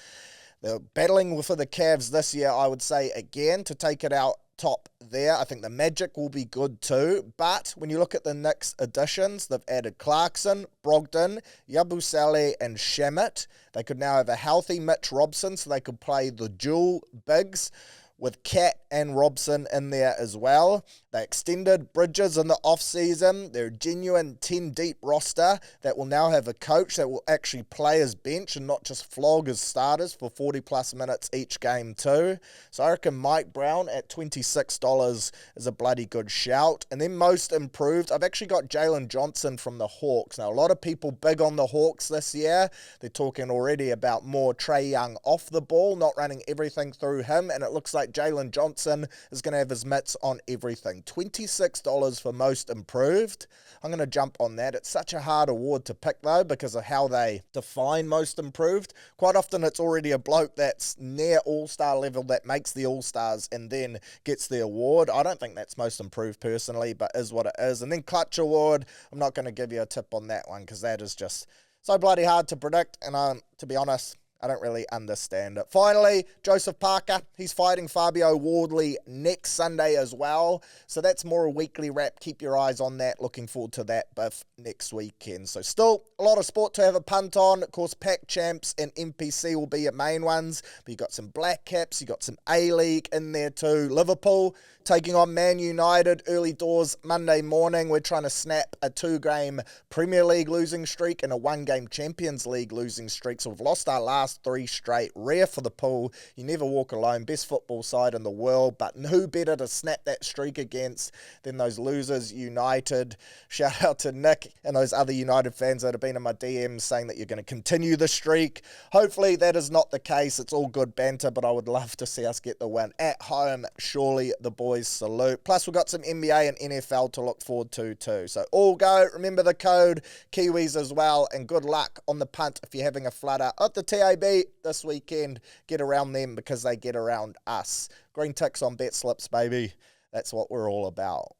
They're battling for the Cavs this year, I would say, again, to take it out top there. I think the Magic will be good too, but when you look at the Knicks additions, they've added Clarkson, Brogdon, Yabusele, and Shamet. They could now have a healthy Mitch Robson, so they could play the dual bigs with Cat and Robson in there as well. They extended Bridges in the off-season. They're a genuine 10-deep roster that will now have a coach that will actually play his bench and not just flog his starters for 40-plus minutes each game too. So I reckon Mike Brown at $26 is a bloody good shout. And then most improved, I've actually got Jalen Johnson from the Hawks. Now, a lot of people big on the Hawks this year. They're talking already about more Trae Young off the ball, not running everything through him, and it looks like Jalen Johnson is going to have his mitts on everything. $26 for most improved. I'm going to jump on that. It's such a hard award to pick though because of how they define most improved. Quite often it's already a bloke that's near all-star level that makes the all-stars and then gets the award. I don't think that's most improved personally, but is what it is. And then Clutch Award, I'm not going to give you a tip on that one because that is just so bloody hard to predict, and to be honest, I don't really understand it. Finally, Joseph Parker, he's fighting Fabio Wardley next Sunday as well. So that's more a weekly wrap. Keep your eyes on that. Looking forward to that both next weekend. So still a lot of sport to have a punt on. Of course, Pac Champs and NPC will be your main ones. But you got some Black Caps, you got some A-League in there too. Liverpool taking on Man United early doors Monday morning. We're trying to snap a 2-game Premier League losing streak and a 1-game Champions League losing streak. So we've lost our last last 3 straight. Rare for the pool. You never walk alone. Best football side in the world, but who better to snap that streak against than those losers, United. Shout out to Nick and those other United fans that have been in my DMs saying that you're going to continue the streak. Hopefully that is not the case. It's all good banter, but I would love to see us get the win at home. Surely the boys salute. Plus we've got some NBA and NFL to look forward to too. So all go. Remember the code, Kiwis as well, and good luck on the punt if you're having a flutter at the TAB this weekend. Get around them because they get around us. Green ticks on bet slips, baby. That's what we're all about.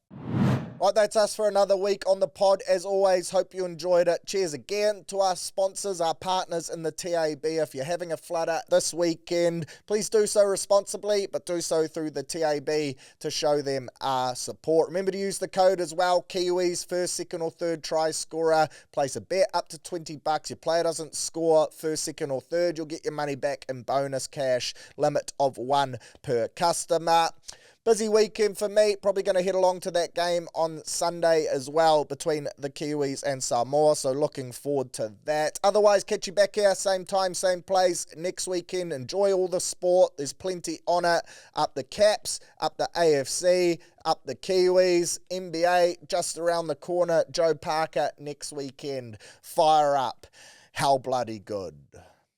Right, that's us for another week on the pod. As always, hope you enjoyed it. Cheers again to our sponsors, our partners in the TAB. If you're having a flutter this weekend, please do so responsibly, but do so through the TAB to show them our support. Remember to use the code as well, Kiwis, first, second or third try scorer. Place a bet up to $20. Your player doesn't score first, second or third, you'll get your money back in bonus cash. Limit of 1 per customer. Busy weekend for me. Probably going to head along to that game on Sunday as well between the Kiwis and Samoa. So looking forward to that. Otherwise, catch you back here, same time, same place next weekend. Enjoy all the sport. There's plenty on it. Up the Caps, up the AFC, up the Kiwis, NBA just around the corner. Joe Parker next weekend. Fire up. How bloody good.